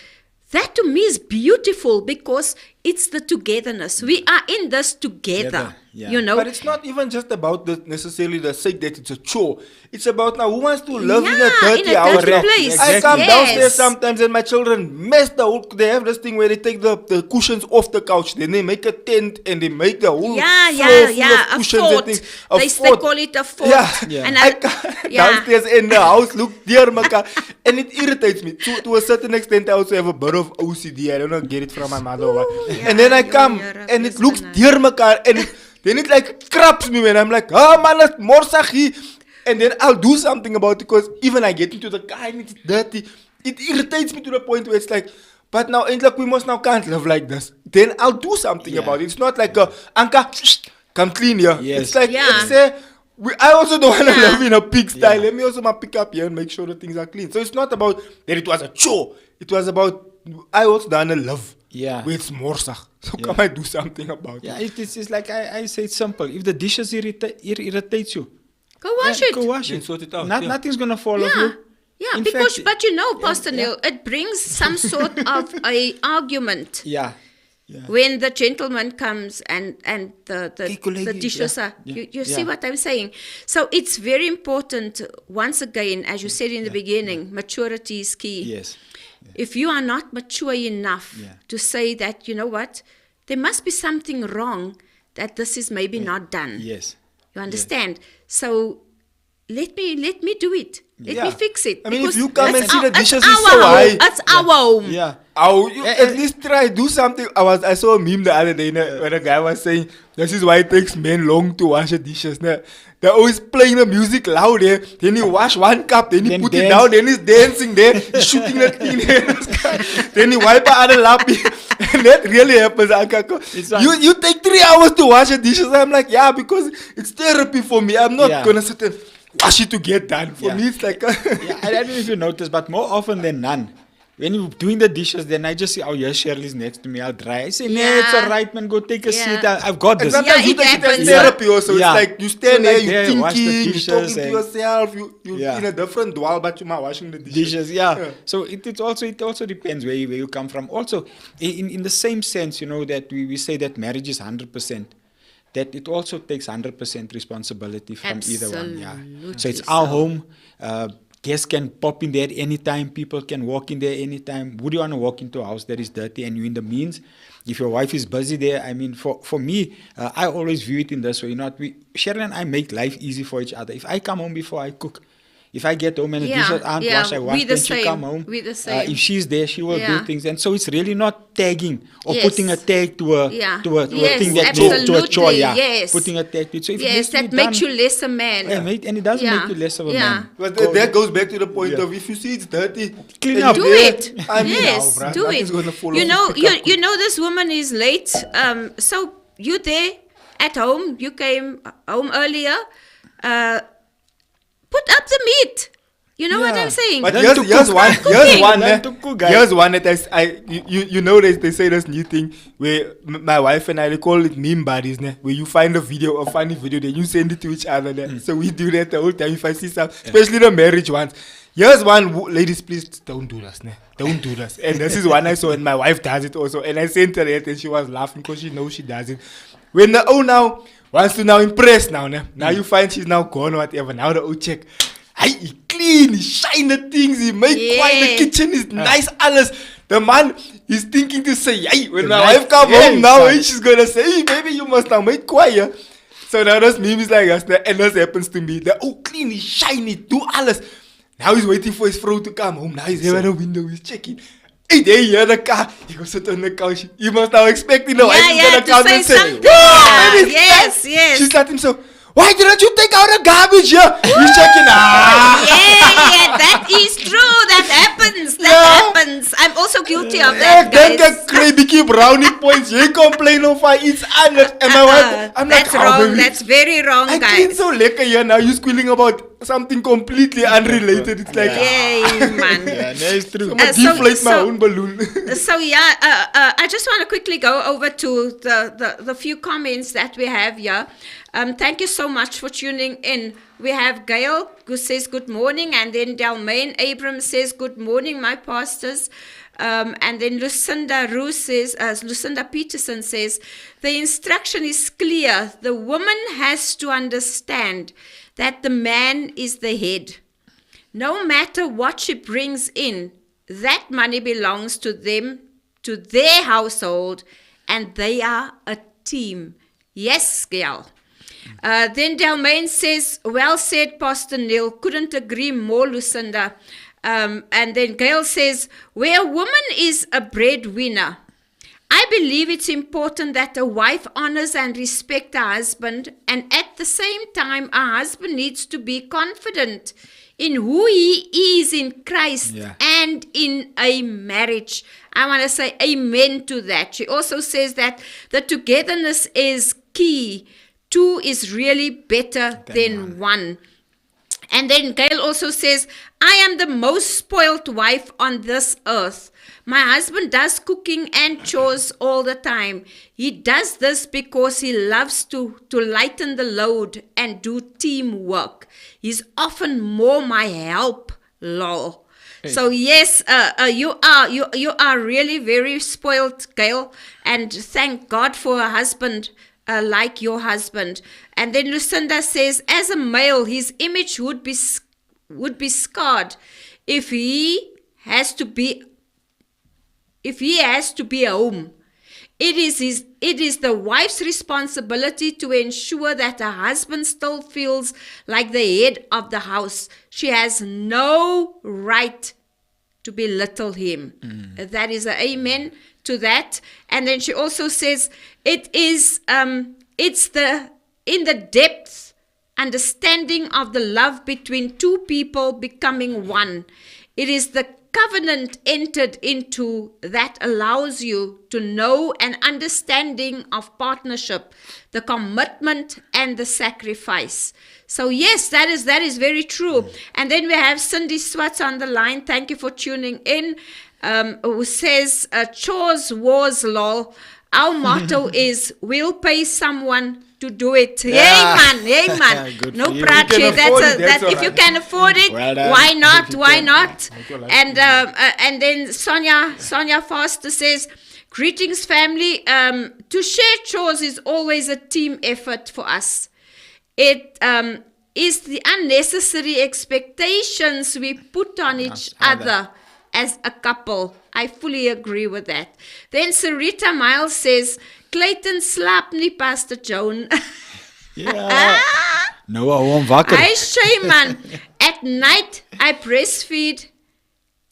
That to me is beautiful, because it's the togetherness. We are in this together. Yeah. But it's not even just about necessarily the sake that it's a chore. It's about now who wants to live in a dirty house. place. I come Yes. downstairs sometimes and my children mess the whole. They have this thing where they take the cushions off the couch, then they make a tent and they make the whole floor full of a cushions fort. and things. They call it a fort. Yeah. And I come downstairs in the house, look dear maka, and it irritates me. To a certain extent, I also have a bit of OCD. I don't know, get it from my mother or what. And then I come and it looks dear maka, and then it like craps me when I'm like, man, it's morsagi. And then I'll do something about it, because even I get into the car and it's dirty. It irritates me to the point where it's like, but now ain't like we must now can't live like this. Then I'll do something about it. It's not like Anka, come clean here. Yes. It's like Yeah. it's I also don't want to Yeah. live in a pigsty. Yeah. Let me also pick up here and make sure that things are clean. So it's not about that it was a chore. It was about I also don't want to live. Yeah. Where it's more so Yeah. come I do something about Yeah, it. it's like I say it's simple. If the dishes irritates you, Go wash it. Go wash Then it. sort it out, yeah. Nothing's gonna fall off Yeah. you. Yeah, In because fact, but Pastor Neil, it brings some sort of a argument Yeah. Yeah. when the gentleman comes and the Calculating, dishes yeah, are. yeah, You see yeah. what I'm saying? So it's very important. Once again, as you said in the beginning, maturity is key. Yes. If you are not mature enough Yeah. to say that, you know what, there must be something wrong that this is maybe not done. Yes. You understand? So let me do it. Let me Yeah. fix it. I mean, if Because you come and that's see the our- dishes that's is so our home. high. That's our home. Yeah. At least try do something. I saw a meme the other day where a guy was saying this is why it takes men long to wash the dishes. They're always playing the music loud there. Then he wash one cup, then he Then put it dance. down, then he's dancing there, he's shooting the thing there. in the sky. Then he wipe the other lap. And that really happens. It's like- You take 3 hours to wash the dishes. I'm like, yeah, because it's therapy for me. I'm not Yeah. gonna sit and wash it to get done. For Yeah. me, it's like Yeah, I don't know if you noticed, but more often than none, when you're doing the dishes, then I just see, oh, yes, Shirley's next to me, I'll dry. I say, nah, it's Yeah. all right, man, go take a Yeah. seat. I've got And this. sometimes Yeah, you it take it as happens. therapy also. Yeah. It's like you stand So there, like you there, wash the thinking, you're dishes talking to and- yourself, you're Yeah. in a different dwell, but you're washing the dishes. Dishes, yeah. So it also depends where you come from. Also, in the same sense, you know, that we say that marriage is 100%. That it also takes 100% responsibility from either one. Yeah. So it's Absolutely our so. home. Guests can pop in there at any time. People can walk in there anytime. Would you want to walk into a house that is dirty and you're in the means? If your wife is busy there, I mean, for me, I always view it in this way. You know what? Cheryl and I make life easy for each other. If I come home before I cook, if I get home and the Yeah, dishes aren't yeah, washed, I we wash the when she same, come home. we the same. If she's there, she will Yeah. do things. And so it's really not tagging or Yes. putting a tag to a Yeah. to a Yes, thing that to a chore. absolutely, Yeah. yes. Putting a tag to it. So if it Yes, needs to be that makes done, you less a man. yeah, and it doesn't Yeah. make you less of a Yeah. man. But Go- that goes back to the point Yeah. of if you see it's dirty, Clean and up. you Do there, it. I mean, Yes, now, bruh, do nothing's it. gonna fall You off. know, Pick up you know this woman is late. So you there at home. You came home earlier. Put up the meat. You know what Yeah. I'm saying? But Learn here's to here's cook. one Start here's cooking. one Learn to cook, guys. here's one that you know they say this new thing where my wife and I they call it meme buddies, ne? Where you find a funny video, then you send it to each other. Ne? So we do that the whole time if I see some, especially the marriage ones. Here's one, ladies, please don't do this, ne? Don't do this. And this is one I saw, and my wife does it also. And I sent her it, and she was laughing because she knows she does it. When the now wants to now impress now, ne? Now you find she's now gone or whatever. Now the check. He clean, he shine the things, he make quiet, the Yeah. kitchen is nice, alles. The man is thinking to say, hey, when my Nice. wife come Yeah, home now, son. hey, she's gonna say, hey, baby, you must now make quiet. So now this meme is like us, and this happens to me. The clean, he shiny, do alles. Now he's waiting for his vrouw to come home. Now he's there at the window, he's checking. Hey, there you hear the car. He goes sit on the couch. You must now expect the wife is gonna to come say and say, something. "Yeah, baby, Yes, yes. She's at him so, why didn't you take out the garbage here? He's checking. Yeah, that is true. That happens. That Yeah. happens. I'm also guilty of Ek that, dink guys. ek kry bietjie brownie points. Jy complain of iets anders. And my wife, I'm like, That's "Oh, wrong. baby, That's very wrong, I clean guys. so lekker here. Now you squealing about something completely unrelated. It's like, Yeah, man. Yeah, no, it's true. I'ma so- deflate my so- own balloon. So yeah, I just want to quickly go over to the few comments that we have here. Thank you so much for tuning in. We have Gail who says good morning, and then Dalmain Abrams says good morning, my pastors. And then Lucinda Peterson says, the instruction is clear. The woman has to understand that the man is the head. No matter what she brings in, that money belongs to them, to their household, and they are a team. Yes, Gail. Then Dalmain says, well said, Pastor Neil. Couldn't agree more, Lucinda. And then Gail says, where a woman is a breadwinner, I believe it's important that a wife honors and respects her husband, and at the same time, her husband needs to be confident in who he is in Christ and in a marriage. I want to say amen to that. She also says that the togetherness is key. two is really better than one. And then Gail also says, I am the most spoilt wife on this earth. My husband does cooking and chores all the time. He does this because he loves to lighten the load and do teamwork. He's often more my help, lol. So yes, you are really very spoiled, Gail, and thank God for a husband like your husband. And then Lucinda says, as a male, his image would be scarred if he has to be a home. It is the wife's responsibility to ensure that her husband still feels like the head of the house. She has no right to belittle him. That is an amen to that. And then she also says, it's in the depth understanding of the love between two people becoming one. It is the covenant entered into that allows you to know an understanding of partnership, the commitment and the sacrifice. So yes, that is very true. And then we have Cindy Swats on the line. Thank you for tuning in. Who says, chores, wars, lol. Our motto is, we'll pay someone to do it. Yeah. Hey man. Good No for you. prache. You can afford it, that's If all you right. can afford it, Well done. why not? If you Why can. not? Make your life And then Sonia Foster says, greetings family. To share chores is always a team effort for us. It is the unnecessary expectations we put on each other as a couple. I fully agree with that. Then Sarita Miles says, Clayton slap nie Pastor Joan. Ja. Nou, hou hom wakker. I shame man. At night I breastfeed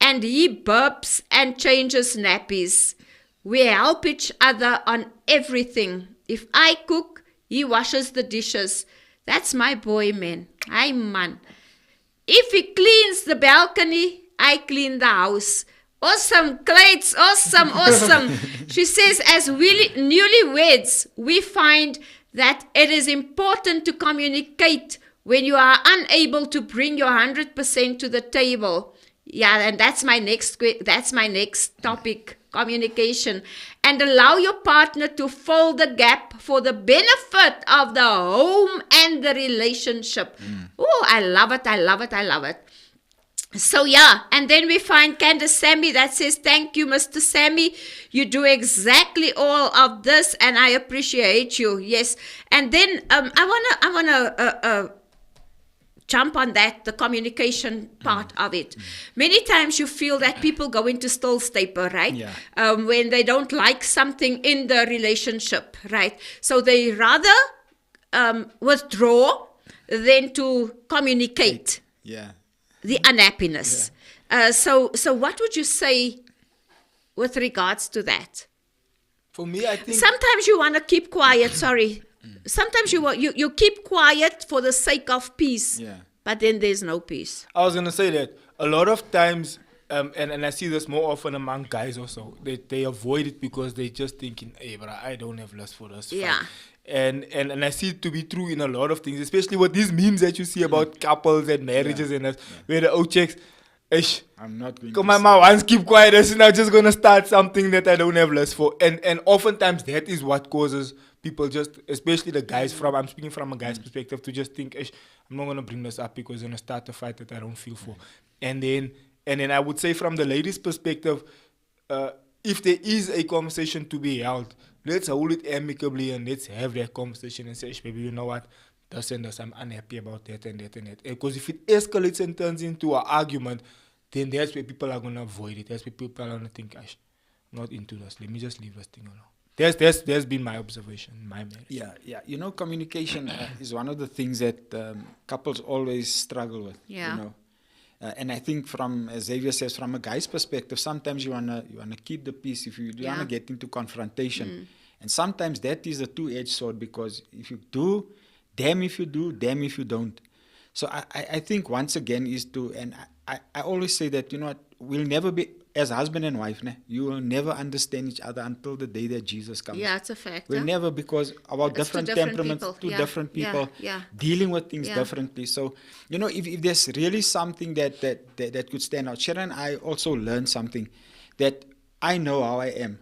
and he burps and changes nappies. We help each other on everything. If I cook, he washes the dishes. That's my boy, man. Hi, man. If he cleans the balcony, I clean the house. Awesome, Clates. Awesome. She says, as newlyweds, we find that it is important to communicate when you are unable to bring your 100% to the table. Yeah, and that's my next topic, communication. And allow your partner to fill the gap for the benefit of the home and the relationship. Oh, I love it. So yeah, and then we find Candace Sammy that says, thank you, Mr. Sammy. You do exactly all of this and I appreciate you. Yes. And then I wanna jump on that, the communication part of it. Many times you feel that people go into stillstaper, right? Yeah. When they don't like something in the relationship, right? So they rather withdraw than to communicate. Yeah. The unhappiness. So what would you say with regards to that? For me, I think Sometimes you want to keep quiet. Sorry. Sometimes you keep quiet for the sake of peace. Yeah. But then there's no peace. I was gonna say that a lot of times, and I see this more often among guys also. They avoid it because they just thinking, hey, but I don't have lust for this. Yeah. And I see it to be true in a lot of things, especially with these memes that you see about couples and marriages and that, where the old chicks, ish, I'm not going come to on, my once keep quiet, I'm now just gonna start something that I don't have lust for. And oftentimes that is what causes people just, especially the guys I'm speaking from a guy's perspective, to just think, ish, I'm not gonna bring this up because it's gonna start a fight that I don't feel for. And then I would say from the ladies' perspective, if there is a conversation to be held, let's hold it amicably and let's have that conversation and say, baby, you know what? This and this, I'm unhappy about that and that and that. Because if it escalates and turns into an argument, then that's where people are going to avoid it. That's where people are going to think, gosh, I'm not into this. Let me just leave this thing alone. That's been my observation in my marriage. Yeah. You know, communication is one of the things that couples always struggle with. Yeah. You know, and I think from, as Xavier says, from a guy's perspective, sometimes you wanna keep the peace if you wanna get into confrontation, and sometimes that is a two-edged sword, because if you do, damn if you do, damn if you don't. So I think once again is to, and I always say that, you know what, we'll never be as husband and wife, you will never understand each other until the day that Jesus comes. Yeah, it's a fact. We'll huh? never, because about It's two different different temperaments, people. two Yeah, different yeah, people, yeah. dealing with things Yeah. differently. So, if there's really something that could stand out, Sharon and I also learned something, that I know how I am.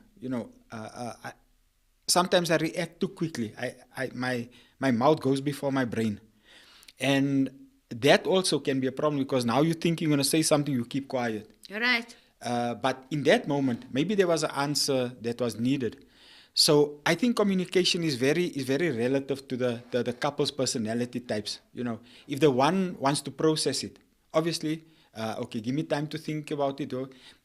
Sometimes I react too quickly. My mouth goes before my brain. And that also can be a problem, because now you think you're going to say something, you keep quiet. You're right. But in that moment, maybe there was an answer that was needed. So I think communication is very relative to the couple's personality types. If the one wants to process it, obviously, okay, give me time to think about it.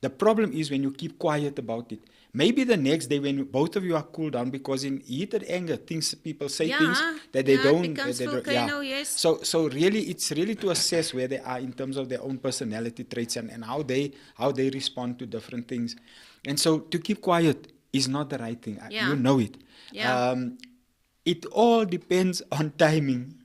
The problem is when you keep quiet about it. Maybe the next day, when both of you are cooled down, because in heated anger, people say Yeah, things that they yeah, it don't. becomes They don't volcano, yes. So really, it's really to assess where they are in terms of their own personality traits, and how they respond to different things. And so to keep quiet is not the right thing. Yeah. You know it. Yeah. It all depends on timing.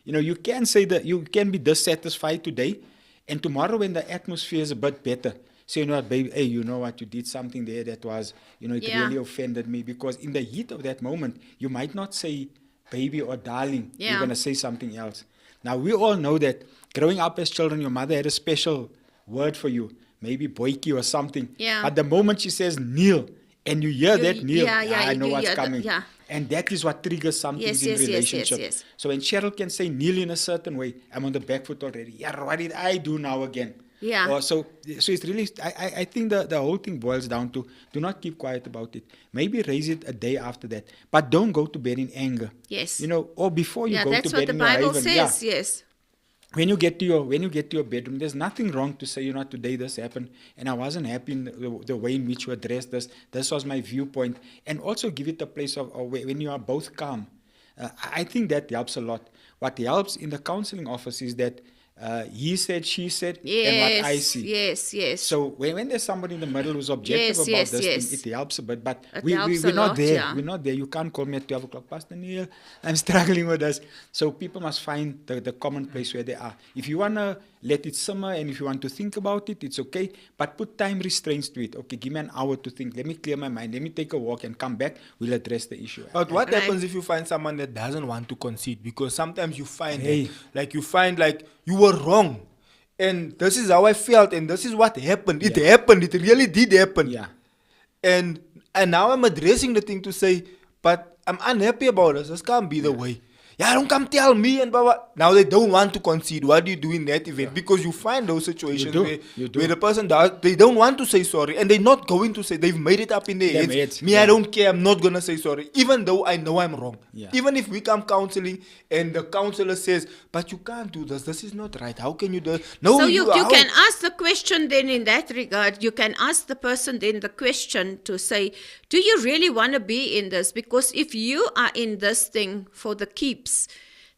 You can say that you can be dissatisfied today, and tomorrow, when the atmosphere is a bit better, say, baby, hey, you know what, you did something there that was, it Yeah. really offended me. Because in the heat of that moment, you might not say baby or darling. Yeah. You're going to say something else. Now, we all know that growing up as children, your mother had a special word for you, maybe boyki or something. Yeah. But the moment she says kneel, and you hear that kneel, I know you what's hear coming. yeah. And that is what triggers some Yes, things in yes, yes, relationship. yes. So when Cheryl can say kneel in a certain way, I'm on the back foot already. Yeah, what did I do now again? Yeah. So it's really, I think the whole thing boils down to, do not keep quiet about it. Maybe raise it a day after that. But don't go to bed in anger. Yes. Or before you go that's to what bed the in your Bible haven. says, Yeah. yes. When you get to your bedroom, there's nothing wrong to say, today this happened, and I wasn't happy in the way in which you addressed this. This was my viewpoint. And also give it a place of when you are both calm. I think that helps a lot. What helps in the counseling office is that he said, she said, and what I see. Yes. So when there's somebody in the middle who's objective about Yes, this yes. thing, it helps a bit. But It we're helps a not lot, there. yeah. We're not there. You can't call me at 12 o'clock, Pastor Neil, I'm struggling with this. So people must find the common place where they are. If you want to let it simmer, and if you want to think about it, it's okay. But put time restraints to it. Okay, give me an hour to think. Let me clear my mind. Let me take a walk and come back. We'll address the issue. But what Right. happens if you find someone that doesn't want to concede? Because sometimes you find Hey. you were wrong. And this is how I felt, and this is what happened. It happened. It really did happen. Yeah. And now I'm addressing the thing to say, but I'm unhappy about this. This can't be the way. Yeah, don't come tell me and blah, blah. Now they don't want to concede. What do you do in that event? Because you find those situations You do. where the person they don't want to say sorry, and they're not going to say. They've made it up in their Them heads. heads, Me, yeah. I don't care. I'm not gonna say sorry, even though I know I'm wrong. Yeah. Even if we come counseling and the counselor says, "But you can't do this. This is not right. How can you do?" No, So you how- can ask the question then in that regard. You can ask the person then the question to say, do you really want to be in this? Because if you are in this thing for the keeps,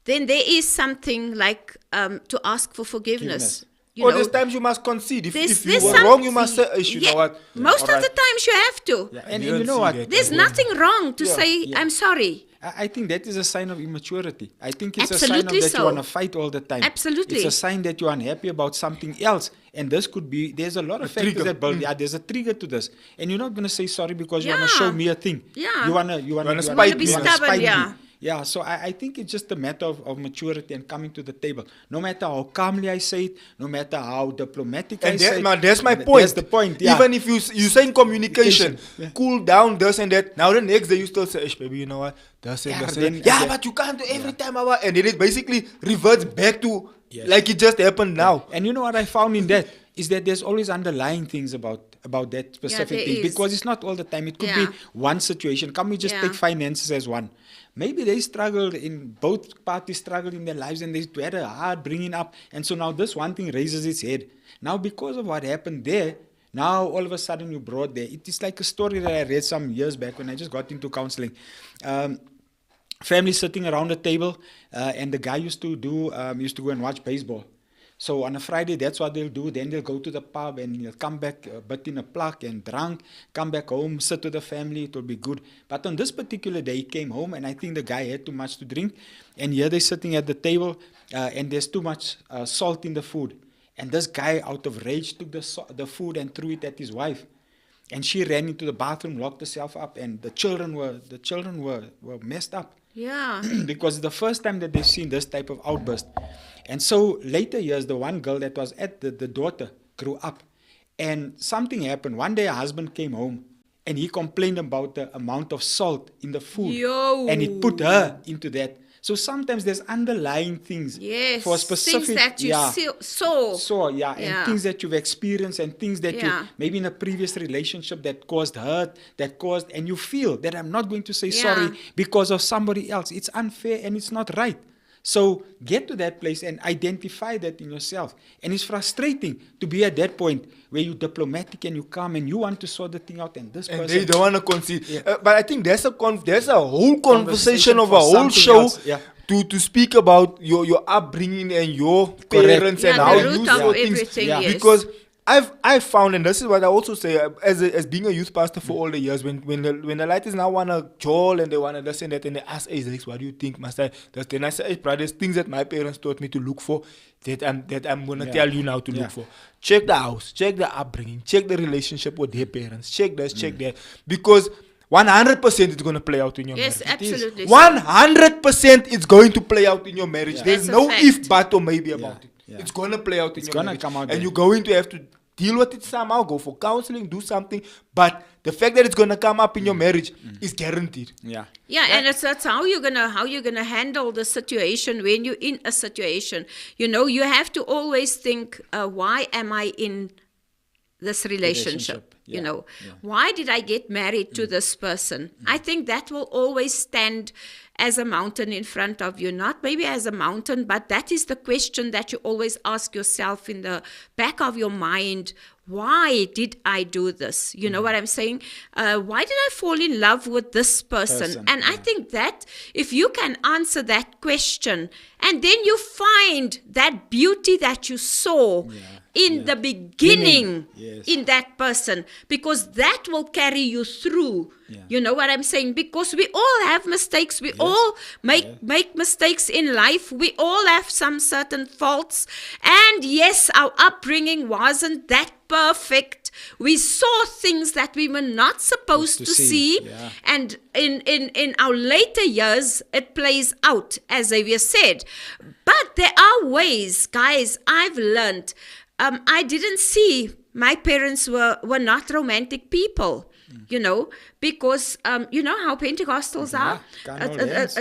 then there is something like to ask for forgiveness. You Or know, there's times you must concede. If there's you were wrong, you must say, something- you know what? Most of Alright. the times you have to. Yeah. I And didn't you know see what? that. There's nothing wrong to say, Yeah. I'm sorry. I think that is a sign of immaturity. I think it's a sign Absolutely of that so. you want to fight all the time. Absolutely. It's a sign that you're unhappy about something else. And this could be, there's a lot of factors trigger. that build, there's a trigger to this. And you're not going to say sorry because you want to Yeah. show me a thing. Yeah. You want to spite me. Be stubborn, yeah. Yeah, so I think it's just a matter of maturity and coming to the table. No matter how calmly I say it, no matter how diplomatic I And say it. that's my point. That's the point, yeah. Even if you saying communication, Yeah. cool down, this and that. Now the next day you still say, baby, you know what? That's it, Yeah, that's then it. Yeah, again- but you can't do every time. And it basically reverts back to Yes. like it just happened now. And you know what I found in that is that there's always underlying things about that specific there thing, is. because it's not all the time. It could Yeah. be one situation. Can we just Yeah. take finances as one? Maybe they struggled both parties struggled in their lives, and they had a hard bringing up, and so now this one thing raises its head. Now because of what happened there, now all of a sudden you brought there. It is like a story that I read some years back when I just got into counseling. Family sitting around a table, and the guy used to go and watch baseball. So on a Friday, that's what they'll do. Then they'll go to the pub and he'll come back a bit in a plug and drunk, come back home, sit with the family, it will be good. But on this particular day, he came home, and I think the guy had too much to drink. And here they're sitting at the table, and there's too much salt in the food. And this guy, out of rage, took the food and threw it at his wife. And she ran into the bathroom, locked herself up, and the children were messed up. Yeah. Because it's the first time that they've seen this type of outburst. And so later years, the one girl that was at the daughter grew up. And something happened. One day, her husband came home and he complained about the amount of salt in the food. Yo. And it put her into that. So sometimes there's underlying things Yes. for specific things that you saw. So, yeah, and Yeah. things that you've experienced and things that you, Yeah. maybe in a previous relationship that caused hurt, and you feel that I'm not going to say Yeah. sorry because of somebody else. It's unfair and it's not right. So get to that place and identify that in yourself. And it's frustrating to be at that point where you're diplomatic and you come and you want to sort the thing out, and this And person... they don't want to concede. Yeah. But I think there's a whole conversation of for a whole something show else. Yeah. to speak about your upbringing and your parents Yeah, and the how root you of saw things. everything, Yeah. yes. Because I've found, and this is what I also say, as being a youth pastor for all the years, when the lighters now want to joel and they want to this and that, and they ask, hey, Zix, what do you think, Master? Then I say, hey, brothers, things that my parents taught me to look for, that I'm going to Yeah. tell you now to Yeah. look for. Check the house, check the upbringing, check the relationship with their parents, check this, check that. Because 100% it's going to play out in your Yes, marriage. absolutely. 100% it's going to play out in your marriage. Yeah. There's That's a no fact. if, but, or maybe about it. Yeah. It's going to play out in It's your gonna marriage. come out And there. you're going to have to deal with it somehow, go for counseling, do something. But the fact that it's going to come up in your marriage is guaranteed. Yeah. Yeah, and that's how you're gonna handle the situation when you're in a situation. You have to always think, why am I in this relationship? Yeah. Why did I get married to this person? I think that will always stand as a mountain in front of you, not maybe as a mountain, but that is the question that you always ask yourself in the back of your mind. Why did I do this? You know what I'm saying? Why did I fall in love with this person? And I think that if you can answer that question, and then you find that beauty that you saw in the beginning Yes. in that person, because that will carry you through. Yeah. You know what I'm saying? Because we all have mistakes. We all make mistakes in life. We all have some certain faults. And yes, our upbringing wasn't that perfect. We saw things that we were not supposed to see. Yeah. And in our later years, it plays out, as Xavier said. But there are ways, guys, I've learned. I didn't see, my parents were not romantic people. Because you know how Pentecostals are. Can't hold hands.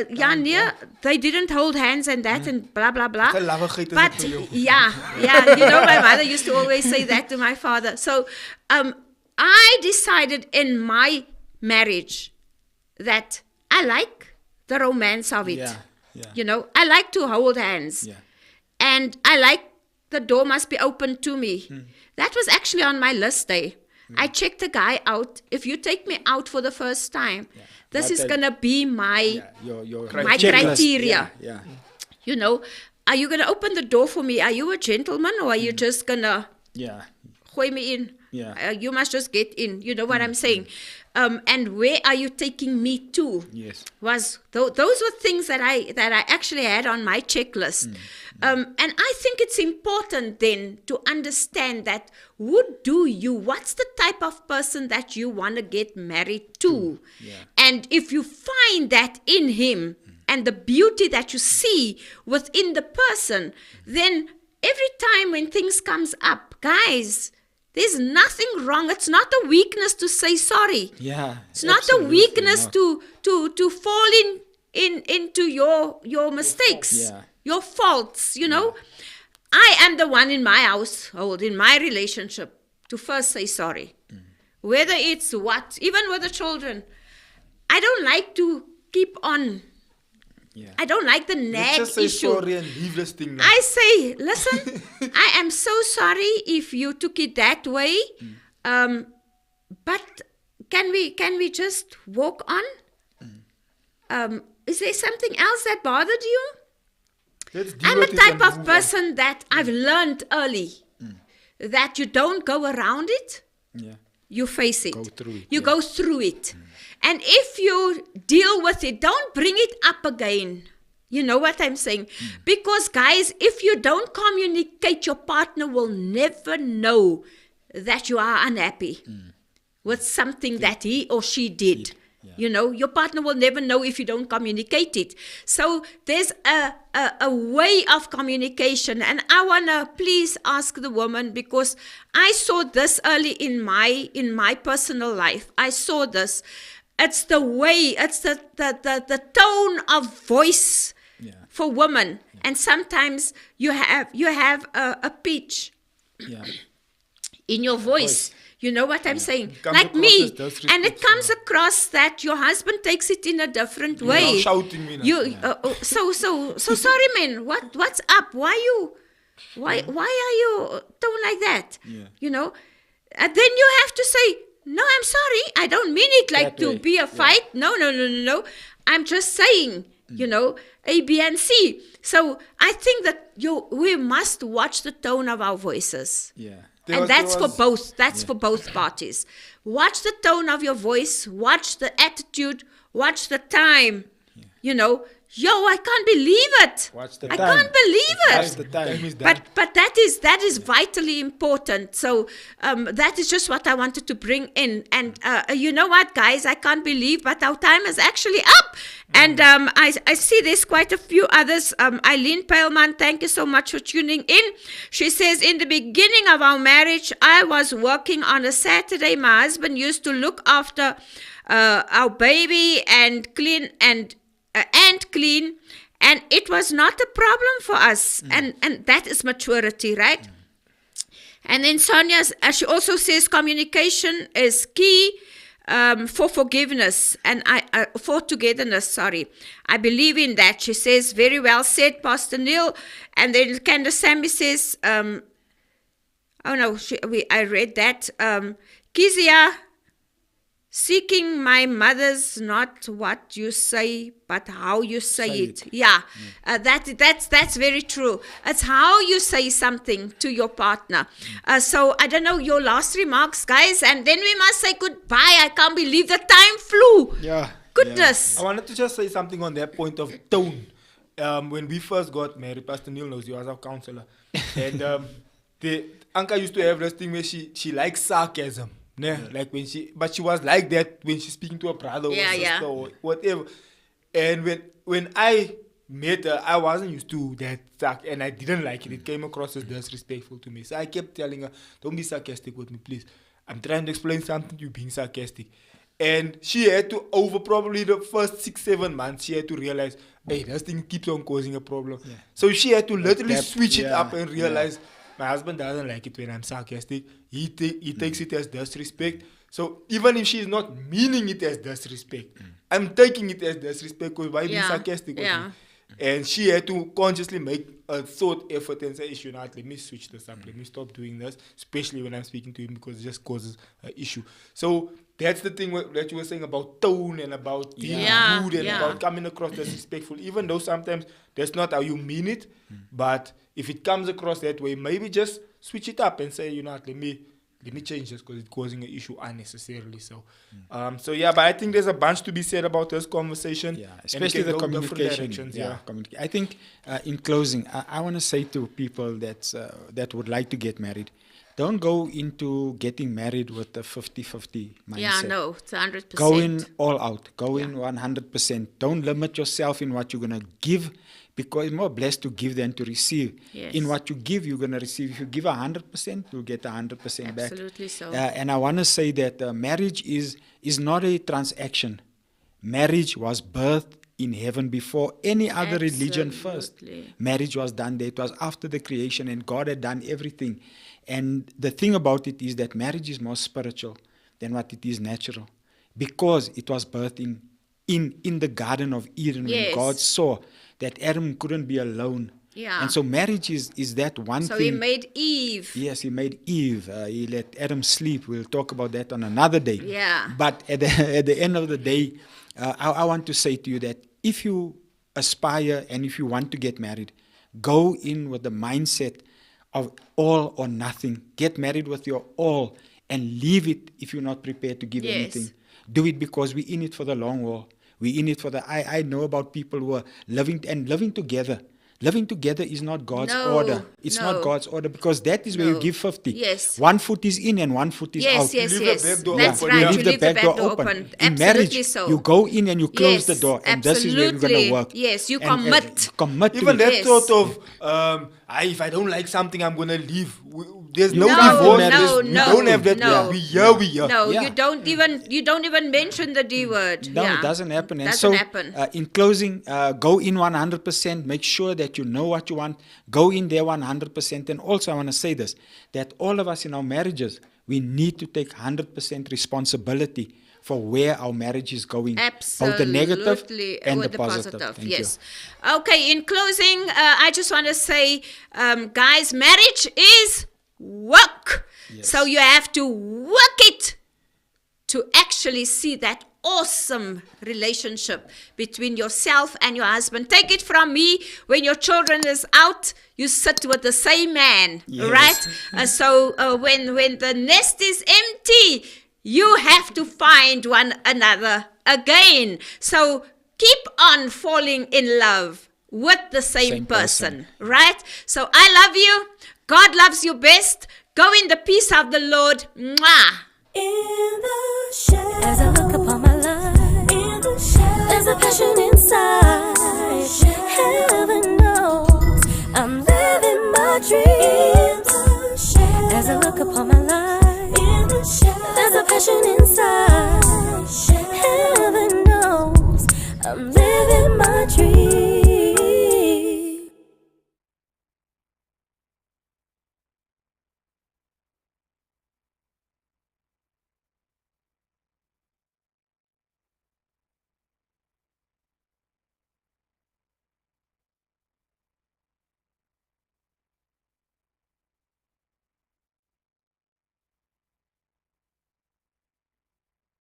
They didn't hold hands and that and blah, blah, blah. It's a lavigheid, But is it for you? yeah, my mother used to always say that to my father. So I decided in my marriage that I like the romance of it. Yeah. I like to hold hands. Yeah. And I like the door must be open to me. That was actually on my list day. I checked the guy out. If you take me out for the first time, this Not is that- going to be my Your my checklist. criteria. Yeah. Are you going to open the door for me? Are you a gentleman, or are you just going to Yeah. gooi me in? Yeah. You must just get in. You know what I'm saying? And where are you taking me to? Yes. Those were things that I actually had on my checklist. And I think it's important then to understand that what's the type of person that you want to get married to? Yeah. And if you find that in him and the beauty that you see within the person, then every time when things comes up, guys, there's nothing wrong. It's not a weakness to say sorry. Yeah. It's not a absolutely weakness not. to fall into your mistakes, Yeah. your faults. I am the one in my household, in my relationship, to first say sorry. Whether it's even with the children, I don't like to keep on. Yeah. I don't like the Let's nag just say issue. sorry and leave this thing now. I say, listen, I am so sorry if you took it that way. But can we just walk on? Is there something else that bothered you? Let's deal I'm a with it type and of move person that I've learned early that you don't go around it, Yeah. you face it. Go through it, You yeah. go through it. And if you deal with it, don't bring it up again. You know what I'm saying? Because, guys, if you don't communicate, your partner will never know that you are unhappy with something that he or she did. Yeah. You know, your partner will never know if you don't communicate it. So there's a way of communication. And I want to please ask the woman, because I saw this early in my personal life. I saw this. It's the way, it's the tone of voice for women. And sometimes you have a pitch Yeah. in your voice. You know what I'm saying? Comes Like across me. as disrespectful. And it comes across that your husband takes it in a different way. Now shouting me now. So sorry, man. What's up? Why are you doing like that? Yeah. You know? And then you have to say, no, I'm sorry. I don't mean it like That to way. be a fight. No. I'm just saying, you know, A, B, and C. So I think that we must watch the tone of our voices. Yeah. There And was- that's there for was- both. That's for both parties. Watch the tone of your voice. Watch the attitude. Watch the time. You know, I can't believe it. Watch the I time. can't believe Watch it. the time. Time is done. But that is vitally important. So that is just what I wanted to bring in. And you know what, guys? I can't believe, but our time is actually up. And I see there's quite a few others. Eileen Peilman, thank you so much for tuning in. She says, in the beginning of our marriage, I was working on a Saturday. My husband used to look after our baby and clean and clean, and it was not a problem for us. And that is maturity, right? And then Sonia, she also says communication is key for forgiveness and for togetherness. Sorry, I believe in that. She says, very well said, Pastor Neil. And then Candace Sammy says, I read that. Kizia, seeking my mother's not what you say, but how you say it. Yeah, that's very true. It's how you say something to your partner. So I don't know your last remarks, guys, and then we must say goodbye. I can't believe the time flew. Yeah. Goodness. I wanted to just say something on that point of tone. When we first got married, Pastor Neil knows, he was our counselor. And the Anka used to have this thing where she likes sarcasm. Like but she was like that when she's speaking to a brother or sister or whatever. And when I met her, I wasn't used to that and I didn't like it. It came across as disrespectful to me. So I kept telling her, don't be sarcastic with me, please. I'm trying to explain something to you being sarcastic. And she had to, over probably the first 6-7 months, she had to realize, hey, this thing keeps on causing a problem. Yeah. So she had to literally switch it up and realize, my husband doesn't like it when I'm sarcastic. He takes it as disrespect. So even if she's not meaning it as disrespect, I'm taking it as disrespect because why being sarcastic with me? And she had to consciously make a thought effort and say, let me switch this up. Let me stop doing this, especially when I'm speaking to him, because it just causes an issue. So that's the thing that you were saying about tone and about being rude and about coming across disrespectful. Even though sometimes that's not how you mean it, but if it comes across that way, maybe just switch it up and say, let me change this because it's causing an issue unnecessarily. So, but I think there's a bunch to be said about this conversation. Yeah, especially the communication. I think in closing, I want to say to people that would like to get married, don't go into getting married with a 50-50 mindset. Yeah, no, it's 100%. Go in all out. Go in 100%. Don't limit yourself in what you're going to give, because it's more blessed to give than to receive. Yes. In what you give, you're going to receive. If you give 100%, you'll get 100% back. Absolutely so. And I want to say that marriage is not a transaction. Marriage was birthed in heaven before any other religion first. Marriage was done there. It was after the creation, and God had done everything. And the thing about it is that marriage is more spiritual than what it is natural, because it was birthed in the Garden of Eden when God saw that Adam couldn't be alone. Yeah. And so marriage is that one thing. So he made Eve. Yes, he made Eve. He let Adam sleep. We'll talk about that on another day. Yeah. But at the end of the day, I want to say to you that if you aspire and if you want to get married, go in with the mindset of all or nothing. Get married with your all and leave it if you're not prepared to give anything. Do it because we're in it for the long haul. We're in it for the I know about people who are living together. Living together is not God's order. It's not God's order, because that is where you give 50. Yes. One foot is in and one foot is out. Yes, You leave the back door That's open. right. You You leave the back door open. In Absolutely marriage, so. you go in and you close the door, and this is where we're going to Absolutely. work. Yes, you And commit. commit to Even it. that Yes. sort of, if I don't like something, I'm gonna leave. There's no No, divorce. no, We no, don't have that. no. We here. No, Yeah. you don't even mention the D word. No, Yeah. it doesn't happen. And Doesn't so, happen. in closing, go in 100%. Make sure that you know what you want. Go in there 100%. And also, I want to say this, that all of us in our marriages, we need to take 100% responsibility for where our marriage is going. Absolutely. Both the negative and with the positive. Thank yes. Okay, in closing, I just want to say, guys, marriage is work. Yes. So you have to work it to actually see that awesome relationship between yourself and your husband. Take it from me, when your children is out, you sit with the same man, Yes. right? So when the nest is empty, you have to find one another again. So keep on falling in love with the same person, right? So I love you. God loves you best. Go in the peace of the Lord. Mwah. In the shadows, as I look upon my life, in the shadows, there's a passion inside.